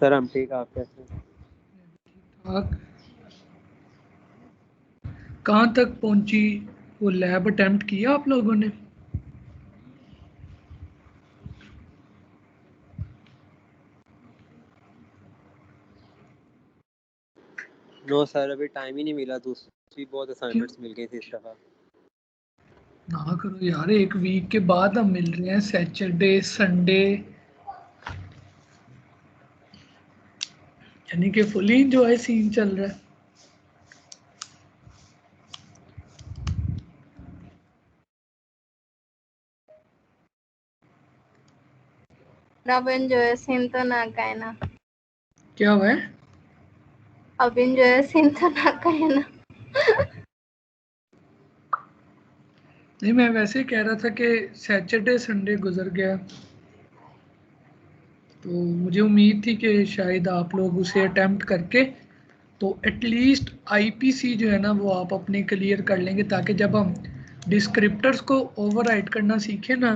Sir हम ठीक, आप कैसे? हाँ, कहाँ तक पहुंची वो लैब अटेम्प्ट किया आप लोगों ने? नो सर, अभी टाइम ही नहीं मिला, दूसरी बहुत असाइनमेंट्स मिल गई थी इस दफ़ा। ना करो यार, एक वीक के बाद हम मिल रहे हैं, सैटरडे संडे, यानी कि फुली इंजॉय सीन चल रहा है। अब एंजॉय सीन तो ना कहे ना। क्या हुआ है? अब एंजॉय सीन तो ना कहे ना। नहीं, मैं वैसे कह रहा था कि सैटरडे संडे गुजर गया, तो मुझे उम्मीद थी कि शायद आप लोग उसे अटेम्प्ट करके तो एटलीस्ट आईपीसी जो है ना वो आप अपने क्लियर कर लेंगे, ताकि जब हम डिस्क्रिप्टर्स को ओवरराइड करना सीखें ना,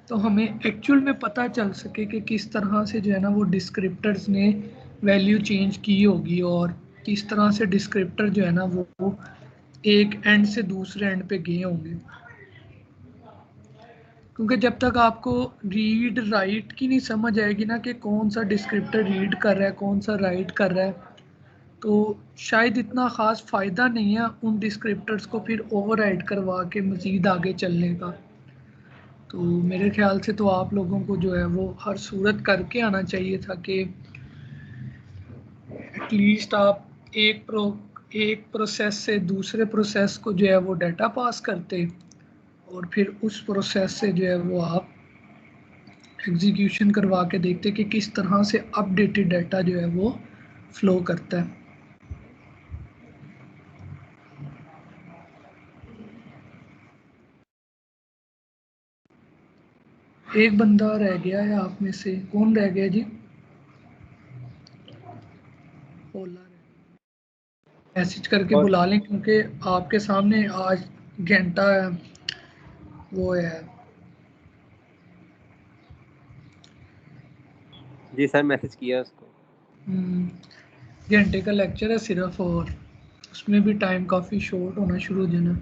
तो हमें एक्चुअल में पता चल सके कि किस तरह से जो है ना वो डिस्क्रिप्टर्स ने वैल्यू चेंज की होगी, और किस तरह से डिस्क्रिप्टर जो है ना वो एक एंड से दूसरे एंड पे गए होंगे। क्योंकि जब तक आपको रीड राइट की नहीं समझ आएगी ना कि कौन सा डिस्क्रिप्टर रीड कर रहा है, कौन सा राइट कर रहा है, तो शायद इतना ख़ास फ़ायदा नहीं है उन डिस्क्रिप्टर्स को फिर ओवरराइड करवा के मज़ीद आगे चलने का। तो मेरे ख्याल से तो आप लोगों को जो है वो हर सूरत करके आना चाहिए था कि एटलीस्ट आप एक प्रोसेस से दूसरे प्रोसेस को जो है वो डाटा पास करते, और फिर उस प्रोसेस से जो है वो आप एग्जीक्यूशन करवा के देखते कि किस तरह से अपडेटेड डाटा जो है वो फ्लो करता है। एक बंदा रह गया है आप में से, कौन रह गया जी? ओला मैसेज करके और बुला लें, क्योंकि आपके सामने आज घंटा वो है। जी सर, मैसेज किया उसको। घंटे का लेक्चर है सिर्फ, और उसमें भी टाइम काफ़ी शॉर्ट होना शुरू हो जाना।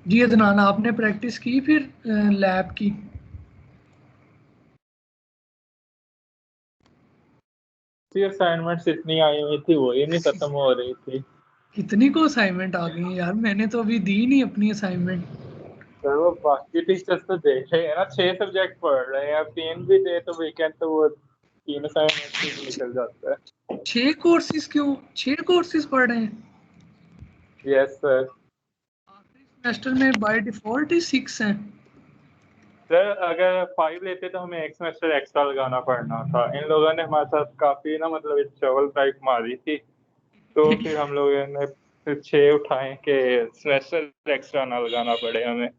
जी अदनान, आपने प्रैक्टिस की फिर लैब की? असाइनमेंट्स इतनी आई हुई थी, वो ही नहीं खत्म हो रही थी। इतनी को असाइनमेंट आ गई है यार, मैंने तो अभी दी नहीं अपनी असाइनमेंट। सर वो बाकी टीचर्स तो देख रहे हैं ना, 6 सब्जेक्ट पढ़ रहे हैं, अब 3 भी दे तो वीकेंड तो वो 3 असाइनमेंट निकल जाता है। 6 कोर्सेज क्यों? 6 कोर्सेज पढ़ रहे हैं? Yes sir. आखिरी सेमेस्टर में बाय डिफॉल्ट ही 6 हैं। सर अगर 5 लेते तो हमें एक सेमेस्टर एक्स्ट्रा लगाना पड़ना था। इन लोगों ने हमारे साथ काफी ना मतलब एक चवल टाइप मारी थी, तो फिर हम लोगों ने फिर 6 उठाए कि सेमेस्टर एक्स्ट्रा ना लगाना पड़े हमें।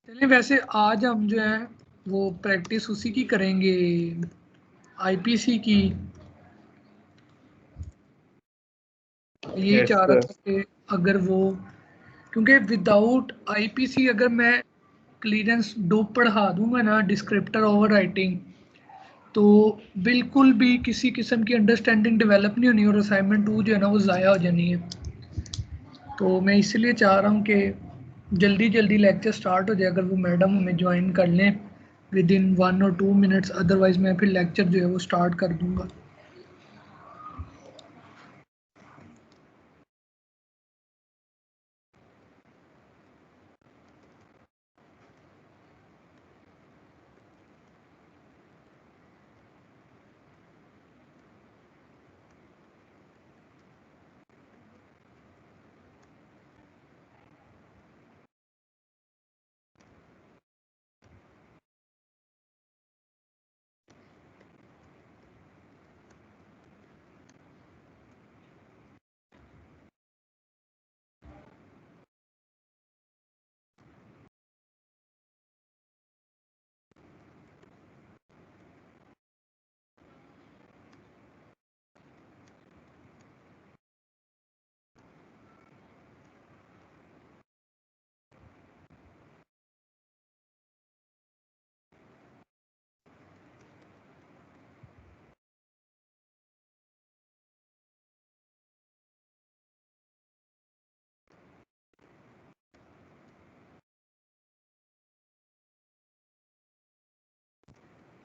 चलिए, वैसे आज हम जो है वो प्रैक्टिस उसी की करेंगे, आईपीसी की। यही यस चाह रहा सर। था कि अगर वो, क्योंकि विदाउट आईपीसी अगर मैं क्लियरेंस डो पढ़ा दूंगा ना डिस्क्रिप्टर ओवर राइटिंग, तो बिल्कुल भी किसी किस्म की अंडरस्टैंडिंग डेवलप नहीं होनी, और असाइनमेंट 2 जो है ना वो ज़ाया हो जानी है। तो मैं इसलिए चाह रहा हूँ कि जल्दी जल्दी लेक्चर स्टार्ट हो जाए, अगर वो मैडम हमें ज्वाइन कर लें विद इन 1 और 2 मिनट्स, अदरवाइज़ मैं फिर लेक्चर जो है वो स्टार्ट कर दूँगा।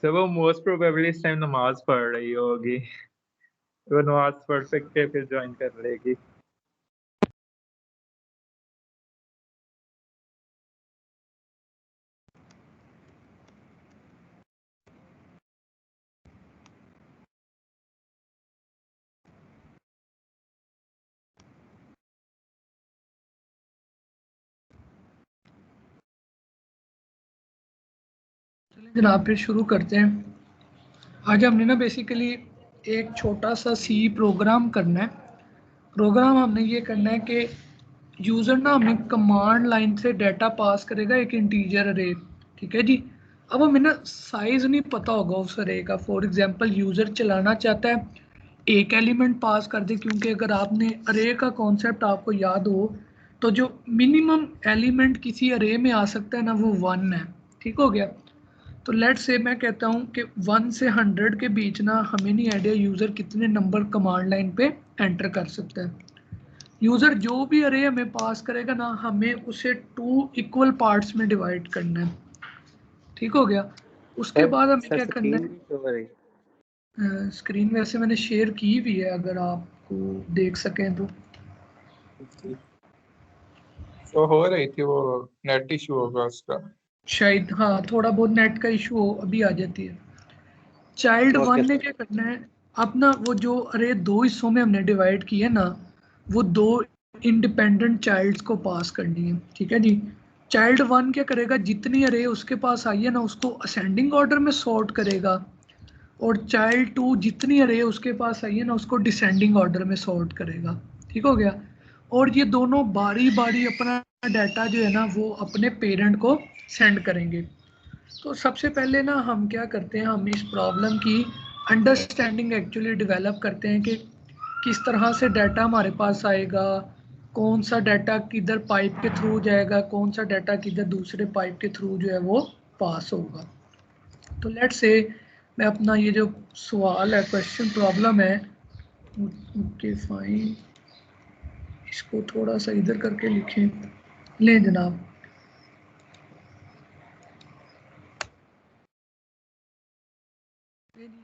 तो वो मोस्ट प्रोबेबली इस टाइम नमाज पढ़ रही होगी, वो नमाज पढ़ के फिर ज्वाइन कर लेगी। चलिए जनाब फिर शुरू करते हैं। आज हमने ना बेसिकली एक छोटा सा सी प्रोग्राम करना है। प्रोग्राम हमने ये करना है कि यूज़र ना हमें कमांड लाइन से डाटा पास करेगा एक इंटीजर अरे, ठीक है जी। अब हमें ना साइज़ नहीं पता होगा उस अरे का। फॉर एग्जांपल यूज़र चलाना चाहता है एक एलिमेंट पास कर दे, क्योंकि अगर आपने अरे का कॉन्सेप्ट आपको याद हो तो जो मिनिमम एलिमेंट किसी अरे में आ सकता है ना वो 1 है। ठीक हो गया। तो लेट से मैं कहता हूँ कि 1 से 100 के बीच ना हमें नहीं आइडिया यूज़र कितने नंबर कमांड लाइन पे एंटर कर सकता है। यूज़र जो भी अरे हमें पास करेगा ना हमें उसे 2 इक्वल पार्ट्स में डिवाइड करना है। ठीक हो गया। उसके बाद हमें सर क्या करना स्क्रीन भी शो कर रही है। है, स्क्रीन वैसे मैंने शेयर की भी है अगर आपको देख सकें तो। तो हो रही थी, वो नेट इशू होगा उसका। शायद हाँ थोड़ा बहुत नेट का इशू हो, अभी आ जाती है। चाइल्ड ओके 1 ने सर। क्या करना है, अपना वो जो अरे 2 हिस्सों में हमने डिवाइड किया ना वो 2 इंडिपेंडेंट चाइल्ड्स को पास करनी है। ठीक है जी। चाइल्ड 1 क्या करेगा, जितनी अरे उसके पास आई है ना उसको असेंडिंग ऑर्डर में सॉर्ट करेगा, और चाइल्ड 2 जितनी अरे उसके पास आई है ना उसको डिसेंडिंग ऑर्डर में सॉर्ट करेगा। ठीक हो गया। और ये दोनों बारी बारी अपना डाटा जो है ना वो अपने पेरेंट को सेंड करेंगे। तो सबसे पहले ना हम क्या करते हैं, हम इस प्रॉब्लम की अंडरस्टैंडिंग एक्चुअली डेवलप करते हैं कि किस तरह से डाटा हमारे पास आएगा, कौन सा डाटा किधर पाइप के थ्रू जाएगा, कौन सा डाटा किधर दूसरे पाइप के थ्रू जो है वो पास होगा। तो लेट्स से मैं अपना ये जो सवाल है, क्वेश्चन प्रॉब्लम है, ओके फाइन, इसको थोड़ा सा इधर करके लिखें। लें जनाब,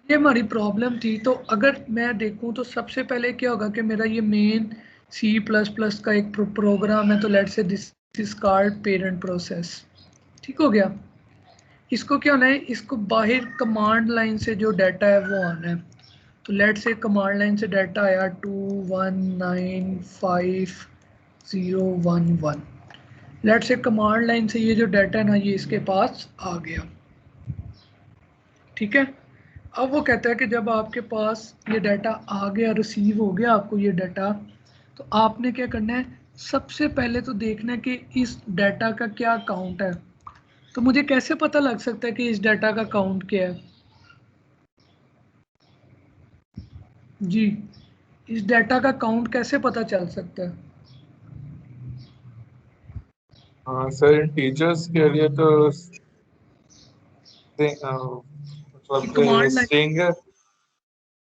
ये हमारी प्रॉब्लम थी। तो अगर मैं देखूं तो सबसे पहले क्या होगा कि मेरा ये मेन सी प्लस प्लस का एक प्रोग्राम है। तो लेट्स से this is called parent process. ठीक हो गया। इसको क्या होना है, इसको बाहर कमांड लाइन से जो डाटा है वो आना है। तो लेट्स से कमांड लाइन से डाटा आया 219501 लेट्स से कमांड लाइन से ये जो डाटा है ना ये इसके पास आ गया। ठीक है। अब वो कहता है कि जब आपके पास ये डाटा आ गया, रिसीव हो गया आपको ये डाटा, तो आपने क्या करना है, सबसे पहले तो देखना है कि इस डाटा का क्या काउंट है। तो मुझे कैसे पता लग सकता है कि इस डाटा का काउंट क्या है जी, इस डाटा का काउंट कैसे पता चल सकता है? हाँ सर, इंटीजर्स के लिए तो ये मतलब कमांड लाइन स्ट्रिंग ना,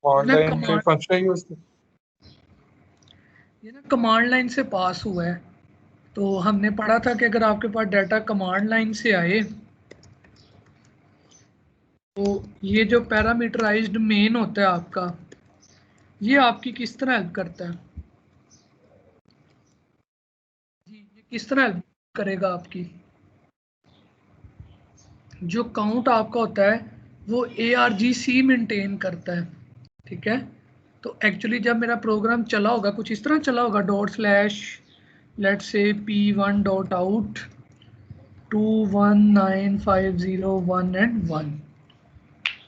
ऑनलाइन कोई कमांड फंक्शन यूज। ये ना कमांड लाइन से पास हुआ है। तो हमने पढ़ा था कि अगर आपके पास डाटा कमांड लाइन से आए तो ये जो पैरामीटराइज्ड मेन होता है आपका, ये आपकी किस तरह हेल्प करता है जी, ये किस तरह हेल्प करेगा आपकी। जो काउंट आपका होता है वो ARGC मेंटेन करता है। ठीक है। तो एक्चुअली जब मेरा प्रोग्राम चला होगा कुछ इस तरह चला होगा, dot slash let's say P1 dot out 219501 and 1,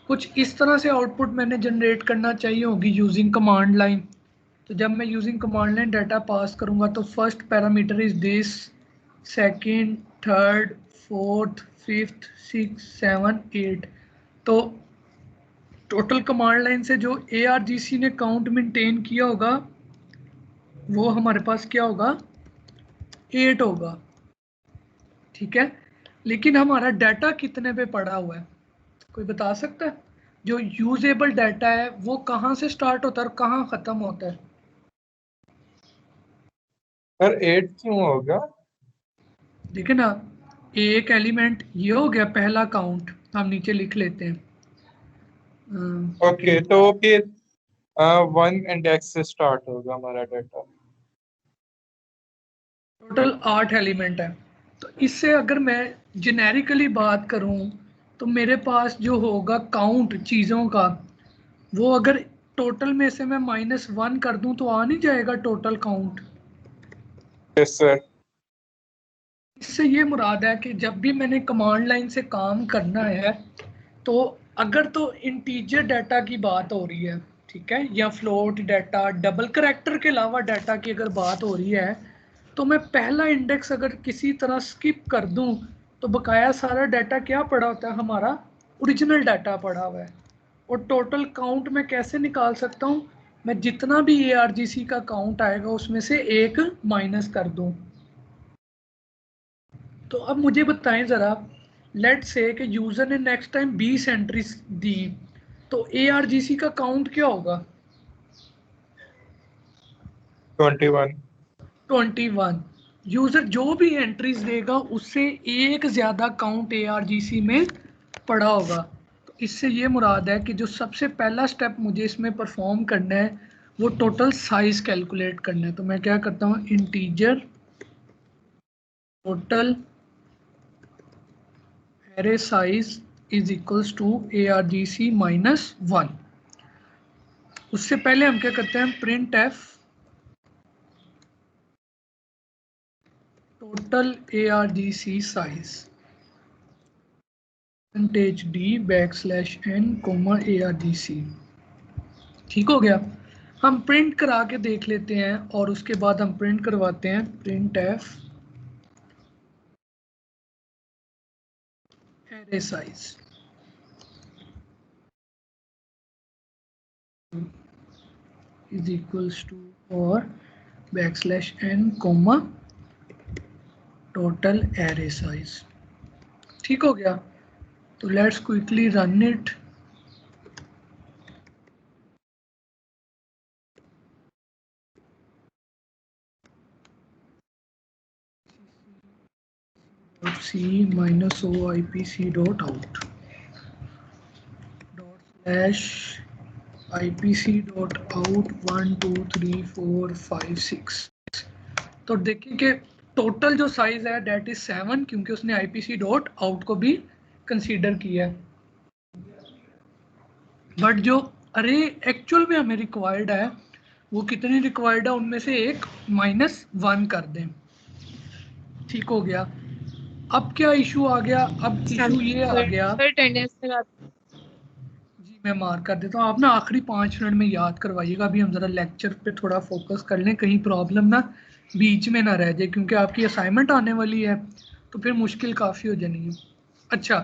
कुछ इस तरह से आउटपुट मैंने जनरेट करना चाहिए होगी यूजिंग कमांड लाइन। तो जब मैं using command line data pass करूंगा तो first parameter is this, second, third, fourth, fifth, six, seven, 8। तो टोटल कमांड लाइन से जो ARGC ने काउंट मेंटेन किया होगा वो हमारे पास क्या होगा, 8 होगा। ठीक है। लेकिन हमारा डाटा कितने पे पड़ा हुआ है, कोई बता सकता है? जो यूजेबल डाटा है वो कहाँ से स्टार्ट होता है और कहाँ खत्म होता है? सर 8 क्यों होगा? देखिए ना, एक एलिमेंट ये हो गया पहला काउंट, हम नीचे लिख लेते हैं। ओके, तो फिर 1 इंडेक्स से स्टार्ट होगा हमारा डाटा। टोटल 8 एलिमेंट है। तो इससे अगर मैं जेनेरिकली बात करूं तो मेरे पास जो होगा काउंट चीज़ों का, वो अगर टोटल में से मैं -1 कर दूं तो आ नहीं जाएगा टोटल काउंट। Yes sir. इससे ये मुराद है कि जब भी मैंने कमांड लाइन से काम करना है, तो अगर तो इंटीजर डाटा की बात हो रही है, ठीक है, या फ्लोट डाटा, डबल करैक्टर के अलावा डाटा की अगर बात हो रही है, तो मैं पहला इंडेक्स अगर किसी तरह स्किप कर दूं तो बकाया सारा डाटा क्या पड़ा होता है, हमारा ओरिजिनल डाटा पड़ा हुआ है। और टोटल काउंट मैं कैसे निकाल सकता हूं, मैं जितना भी ARGC का काउंट आएगा उसमें से एक माइनस कर दूं। तो अब मुझे बताएं ज़रा, लेट से कि यूज़र ने नेक्स्ट टाइम 20 एंट्रीज दी, तो ARGC का काउंट क्या होगा? 21। 21। यूज़र जो भी एंट्रीज देगा उससे एक ज़्यादा काउंट ARGC में पड़ा होगा। तो इससे ये मुराद है कि जो सबसे पहला स्टेप मुझे इसमें परफॉर्म करना है वो टोटल साइज कैलकुलेट करना है। तो मैं क्या करता हूँ, integer total array size is equals to ARGC -1। उससे पहले हम क्या करते हैं, print F total ARGC size %d \n, ठीक हो गया। हम प्रिंट करा के देख लेते हैं और उसके बाद हम प्रिंट करवाते हैं print F array size is equals to और \n, टोटल array size। ठीक हो गया। तो let's quickly run it. C -o ipc.out /ipc.out 1 2 3 4 5 6। तो देखिए कि टोटल जो साइज है डेट इज 7, क्योंकि उसने ipc.out को भी कंसीडर किया है। बट जो अरे एक्चुअल में हमें रिक्वायर्ड है वो कितनी रिक्वायर्ड है, उनमें से एक -1 कर दें। ठीक हो गया। अब क्या इशू आ गया, अब इशू ये आ गया जी, मैं मार्क कर देता हूँ। आप ना आखिरी 5 मिनट में याद करवाइएगा, अभी हम ज़रा लेक्चर पे थोड़ा फोकस कर लें, कहीं प्रॉब्लम ना बीच में ना रह जाए, क्योंकि आपकी असाइनमेंट आने वाली है तो फिर मुश्किल काफ़ी हो जानी है। अच्छा,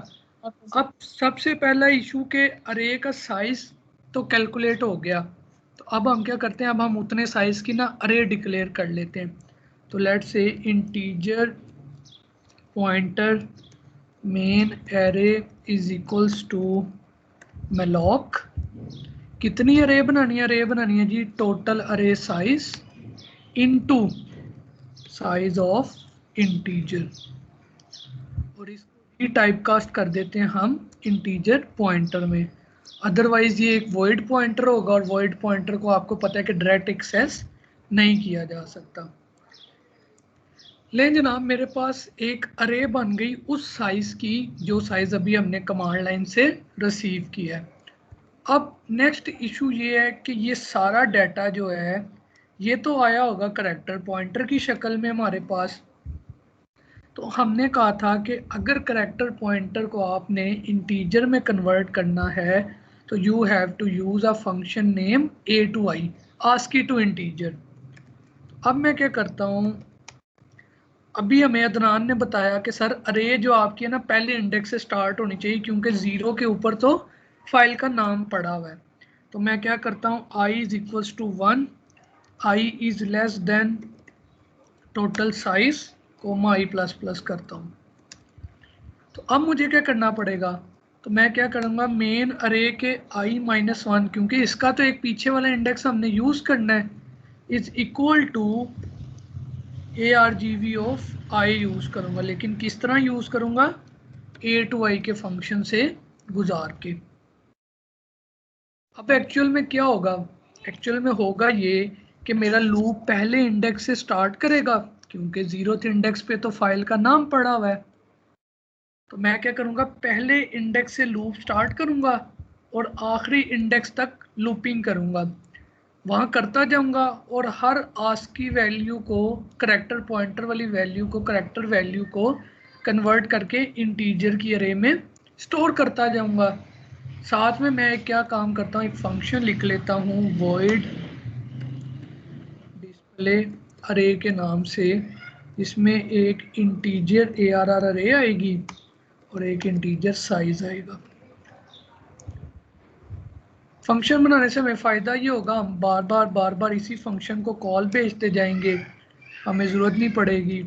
अब सबसे पहला इशू के अरे का साइज तो कैलकुलेट हो गया। तो अब हम क्या करते हैं, अब हम उतने साइज की ना अरे डिक्लेयर कर लेते हैं। तो let's say integer pointer main array is equals to malloc। कितनी अरे बनानी है, अरे बनानी है जी total array size into size of integer, और इसको भी टाइप कास्ट कर देते हैं हम इंटीजर पॉइंटर में। अदरवाइज ये एक वॉइड पॉइंटर होगा और वॉइड पॉइंटर को आपको पता है कि डायरेक्ट एक्सेस नहीं किया जा सकता। लेकिन जनाब मेरे पास एक अरे बन गई उस साइज की जो साइज अभी हमने कमांड लाइन से रिसीव किया है। अब नेक्स्ट इशू ये है कि ये सारा डाटा जो है ये तो आया होगा करैक्टर पॉइंटर की शक्ल में हमारे पास। तो हमने कहा था कि अगर करैक्टर पॉइंटर को आपने इंटीजर में कन्वर्ट करना है तो you have to use a function name a to i, ASCII to integer. अब मैं क्या करता हूँ, अभी हमें अदनान ने बताया कि सर अरे जो आपकी है ना पहले इंडेक्स से स्टार्ट होनी चाहिए, क्योंकि 0 के ऊपर तो फाइल का नाम पड़ा हुआ है। तो मैं क्या करता हूँ, i is equals to 1, i is less than total size comma i plus plus करता हूँ। तो अब मुझे क्या करना पड़ेगा, तो मैं क्या करूँगा, मेन अरे के i-1, क्योंकि इसका तो एक पीछे वाला इंडेक्स हमने यूज़ करना है, is equal to argv of i use करूँगा। लेकिन किस तरह यूज़ करूँगा, a to i के फंक्शन से गुजार के। अब एक्चुअल में क्या होगा, एक्चुअल में होगा ये कि मेरा लूप पहले इंडेक्स से स्टार्ट करेगा, क्योंकि 0th इंडेक्स पे तो फाइल का नाम पड़ा हुआ है। तो मैं क्या करूँगा, पहले इंडेक्स से लूप स्टार्ट करूँगा और आखिरी इंडेक्स तक लूपिंग करूँगा, वहाँ करता जाऊँगा और हर आस्की वैल्यू को, करैक्टर पॉइंटर वाली वैल्यू को, करैक्टर वैल्यू को कन्वर्ट करके इंटीजर की अरे में स्टोर करता जाऊँगा। साथ में मैं क्या काम करता हूँ, एक फंक्शन लिख लेता हूँ void डिस्प्ले अरे के नाम से, इसमें एक इंटीजर ARR अरे आएगी और एक इंटीजर साइज आएगा। फंक्शन बनाने से हमें फ़ायदा ये होगा, हम बार बार इसी फंक्शन को कॉल भेजते जाएंगे, हमें ज़रूरत नहीं पड़ेगी।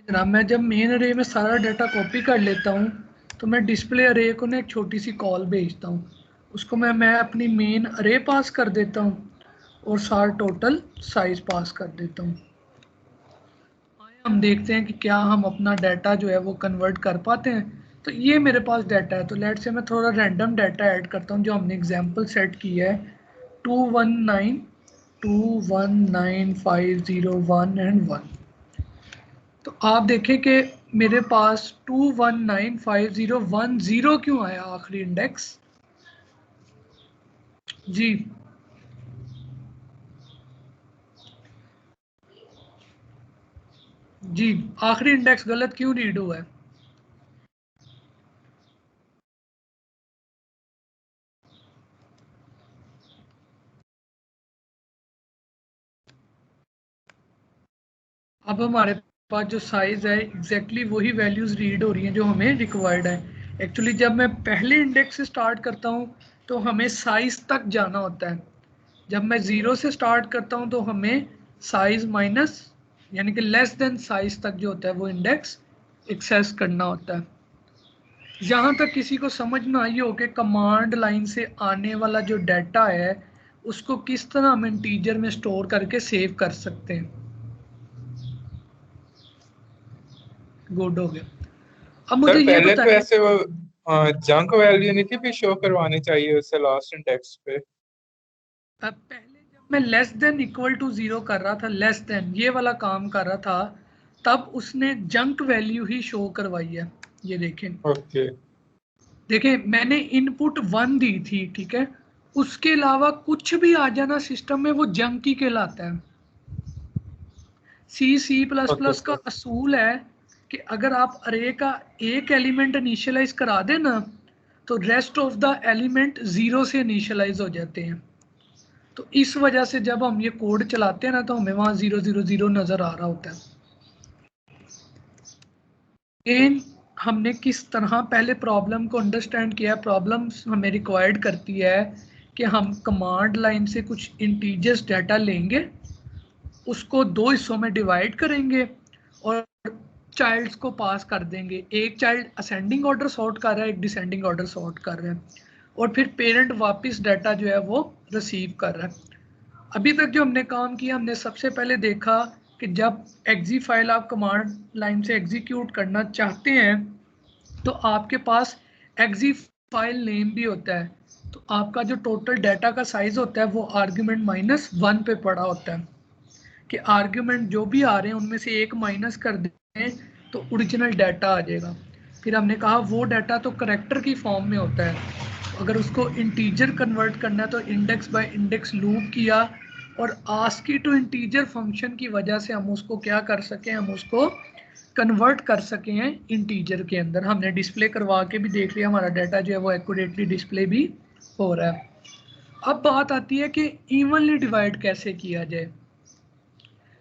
जनाब मैं जब मेन अरे में सारा डाटा कॉपी कर लेता हूँ तो मैं डिस्प्ले अरे को ना एक छोटी सी कॉल भेजता हूँ, उसको मैं अपनी मेन अरे पास कर देता हूँ और सारा टोटल साइज पास कर देता हूँ। हम देखते हैं कि क्या हम अपना डाटा जो है वो कन्वर्ट कर पाते हैं। तो ये मेरे पास डाटा है, तो लेट से मैं थोड़ा रैंडम डाटा ऐड करता हूँ जो हमने एग्जांपल सेट किया है 219219501 एंड 1। तो आप देखें कि मेरे पास 2195010 क्यों आया आखिरी इंडेक्स जी। जी आखिरी इंडेक्स गलत क्यों रीड हुआ है? अब हमारे पास जो साइज है एग्जैक्टली वही वैल्यूज रीड हो रही हैं जो हमें रिक्वायर्ड है। एक्चुअली जब मैं पहले इंडेक्स से स्टार्ट करता हूँ तो हमें साइज तक जाना होता है, जब मैं 0 से स्टार्ट करता हूँ तो हमें साइज माइनस यानी कि लेस देन साइज तक जो होता है वो इंडेक्स एक्सेस करना होता है। जहाँ तक किसी को समझ में आई हो कि कमांड लाइन से आने वाला जो डाटा है उसको किस तरह हम इंटीजर में स्टोर करके सेव कर सकते हैं। गुड हो गया। अब मुझे सर ये पहले तो बताइए, ऐसे वो जंक वैल्यू नहीं थी भी शो करवानी चाहिए उससे लास्ट इंडेक्स पे। अब पहले जब मैं लेस देन इक्वल टू 0 कर रहा था, लेस देन ये वाला काम कर रहा था, तब उसने जंक वैल्यू ही शो करवाई है। ये देखें, ओके देखें मैंने इनपुट 1 दी थी, ठीक है, उसके अलावा कुछ भी आ जाना सिस्टम में वो जंक ही कहलाता है। C++ का सर असूल है कि अगर आप अरे का एक एलिमेंट इनिशियलाइज करा देना तो रेस्ट ऑफ द एलिमेंट 0 से इनिशियलाइज हो जाते हैं। तो इस वजह से जब हम ये कोड चलाते हैं ना तो हमें वहां 000 नजर आ रहा होता है। लेकिन हमने किस तरह पहले प्रॉब्लम को अंडरस्टैंड किया, प्रॉब्लम हमें रिक्वायर्ड करती है कि हम कमांड लाइन से कुछ इंटीजर्स डाटा लेंगे, उसको दो हिस्सों में डिवाइड करेंगे और चाइल्ड्स को पास कर देंगे। एक चाइल्ड असेंडिंग ऑर्डर सॉर्ट कर रहा है, एक डिसेंडिंग ऑर्डर सॉर्ट कर रहा है, और फिर पेरेंट वापस डाटा जो है वो रिसीव कर रहा है। अभी तक जो हमने काम किया, हमने सबसे पहले देखा कि जब एक्जी फाइल आप कमांड लाइन से एग्जीक्यूट करना चाहते हैं तो आपके पास एक्जी फाइल नेम भी होता है। तो आपका जो टोटल डाटा का साइज होता है वो आर्ग्यूमेंट -1 पे पड़ा होता है कि आर्ग्यूमेंट जो भी आ रहे हैं उनमें से एक माइनस कर दें तो ओरिजिनल डाटा आ जाएगा। फिर हमने कहा वो डाटा तो करैक्टर की फॉर्म में होता है, अगर उसको इंटीजर कन्वर्ट करना है तो इंडेक्स बाय इंडेक्स लूप किया और आस्की टू इंटीजर फंक्शन की वजह से हम उसको क्या कर सकें, हम उसको कन्वर्ट कर सके हैं इंटीजर के अंदर। हमने डिस्प्ले करवा के भी देख लिया, हमारा डाटा जो है वो एक्यूरेटली डिस्प्ले भी हो रहा है। अब बात आती है कि इवनली डिवाइड कैसे किया जाए।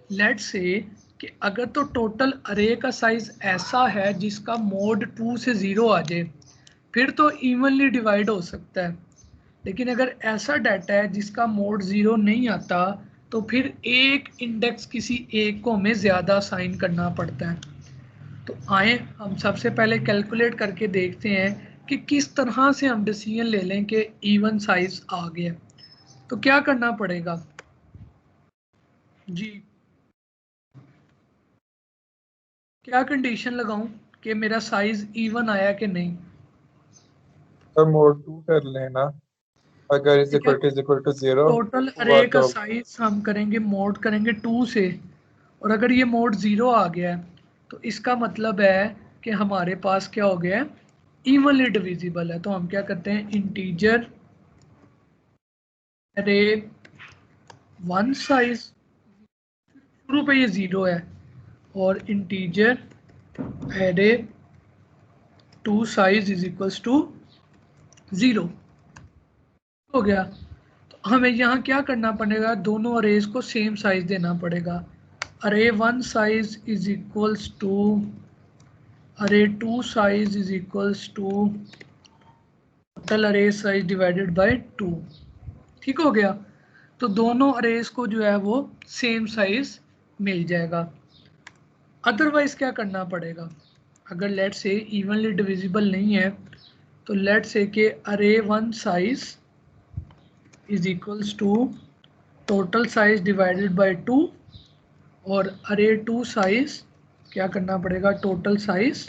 लेट्स से कि अगर तो टोटल अरे का साइज ऐसा है जिसका मोड 2 से 0 आ जाए फिर तो इवनली डिवाइड हो सकता है, लेकिन अगर ऐसा डाटा है जिसका मोड 0 नहीं आता तो फिर एक इंडेक्स किसी एक को हमें ज़्यादा असाइन करना पड़ता है। तो आए हम सबसे पहले कैलकुलेट करके देखते हैं कि किस तरह से हम डिसीजन ले लें कि इवन साइज आ गया। तो क्या करना पड़ेगा जी, क्या कंडीशन लगाऊं कि मेरा साइज इवन आया कि नहीं। तो मोड 2 कर लेना, अगर इज ठीक है, इक्वल टू 0 टोटल हुआ अरे का तो। साइज हम करेंगे मोड करेंगे 2 से, और अगर ये मोड 0 आ गया है तो इसका मतलब है कि हमारे पास क्या हो गया है, इवनली डिविजिबल है। तो हम क्या करते हैं, इंटीजर अरे 1 साइज, शुरू पे ये 0 है, और integer array 2 size is equals to 0 हो गया। तो हमें यहाँ क्या करना पड़ेगा, दोनों अरेज को सेम साइज देना पड़ेगा। अरे 1 size is equals to array 2 size is equals to total array size divided by 2। ठीक हो गया, तो दोनों अरेज को जो है वो सेम साइज मिल जाएगा। अदरवाइज क्या करना पड़ेगा, अगर लेट से इवनली डिविजिबल नहीं है तो लेट से कि array 1 size is equals to total size divided by 2, और अरे 2 साइज क्या करना पड़ेगा, total size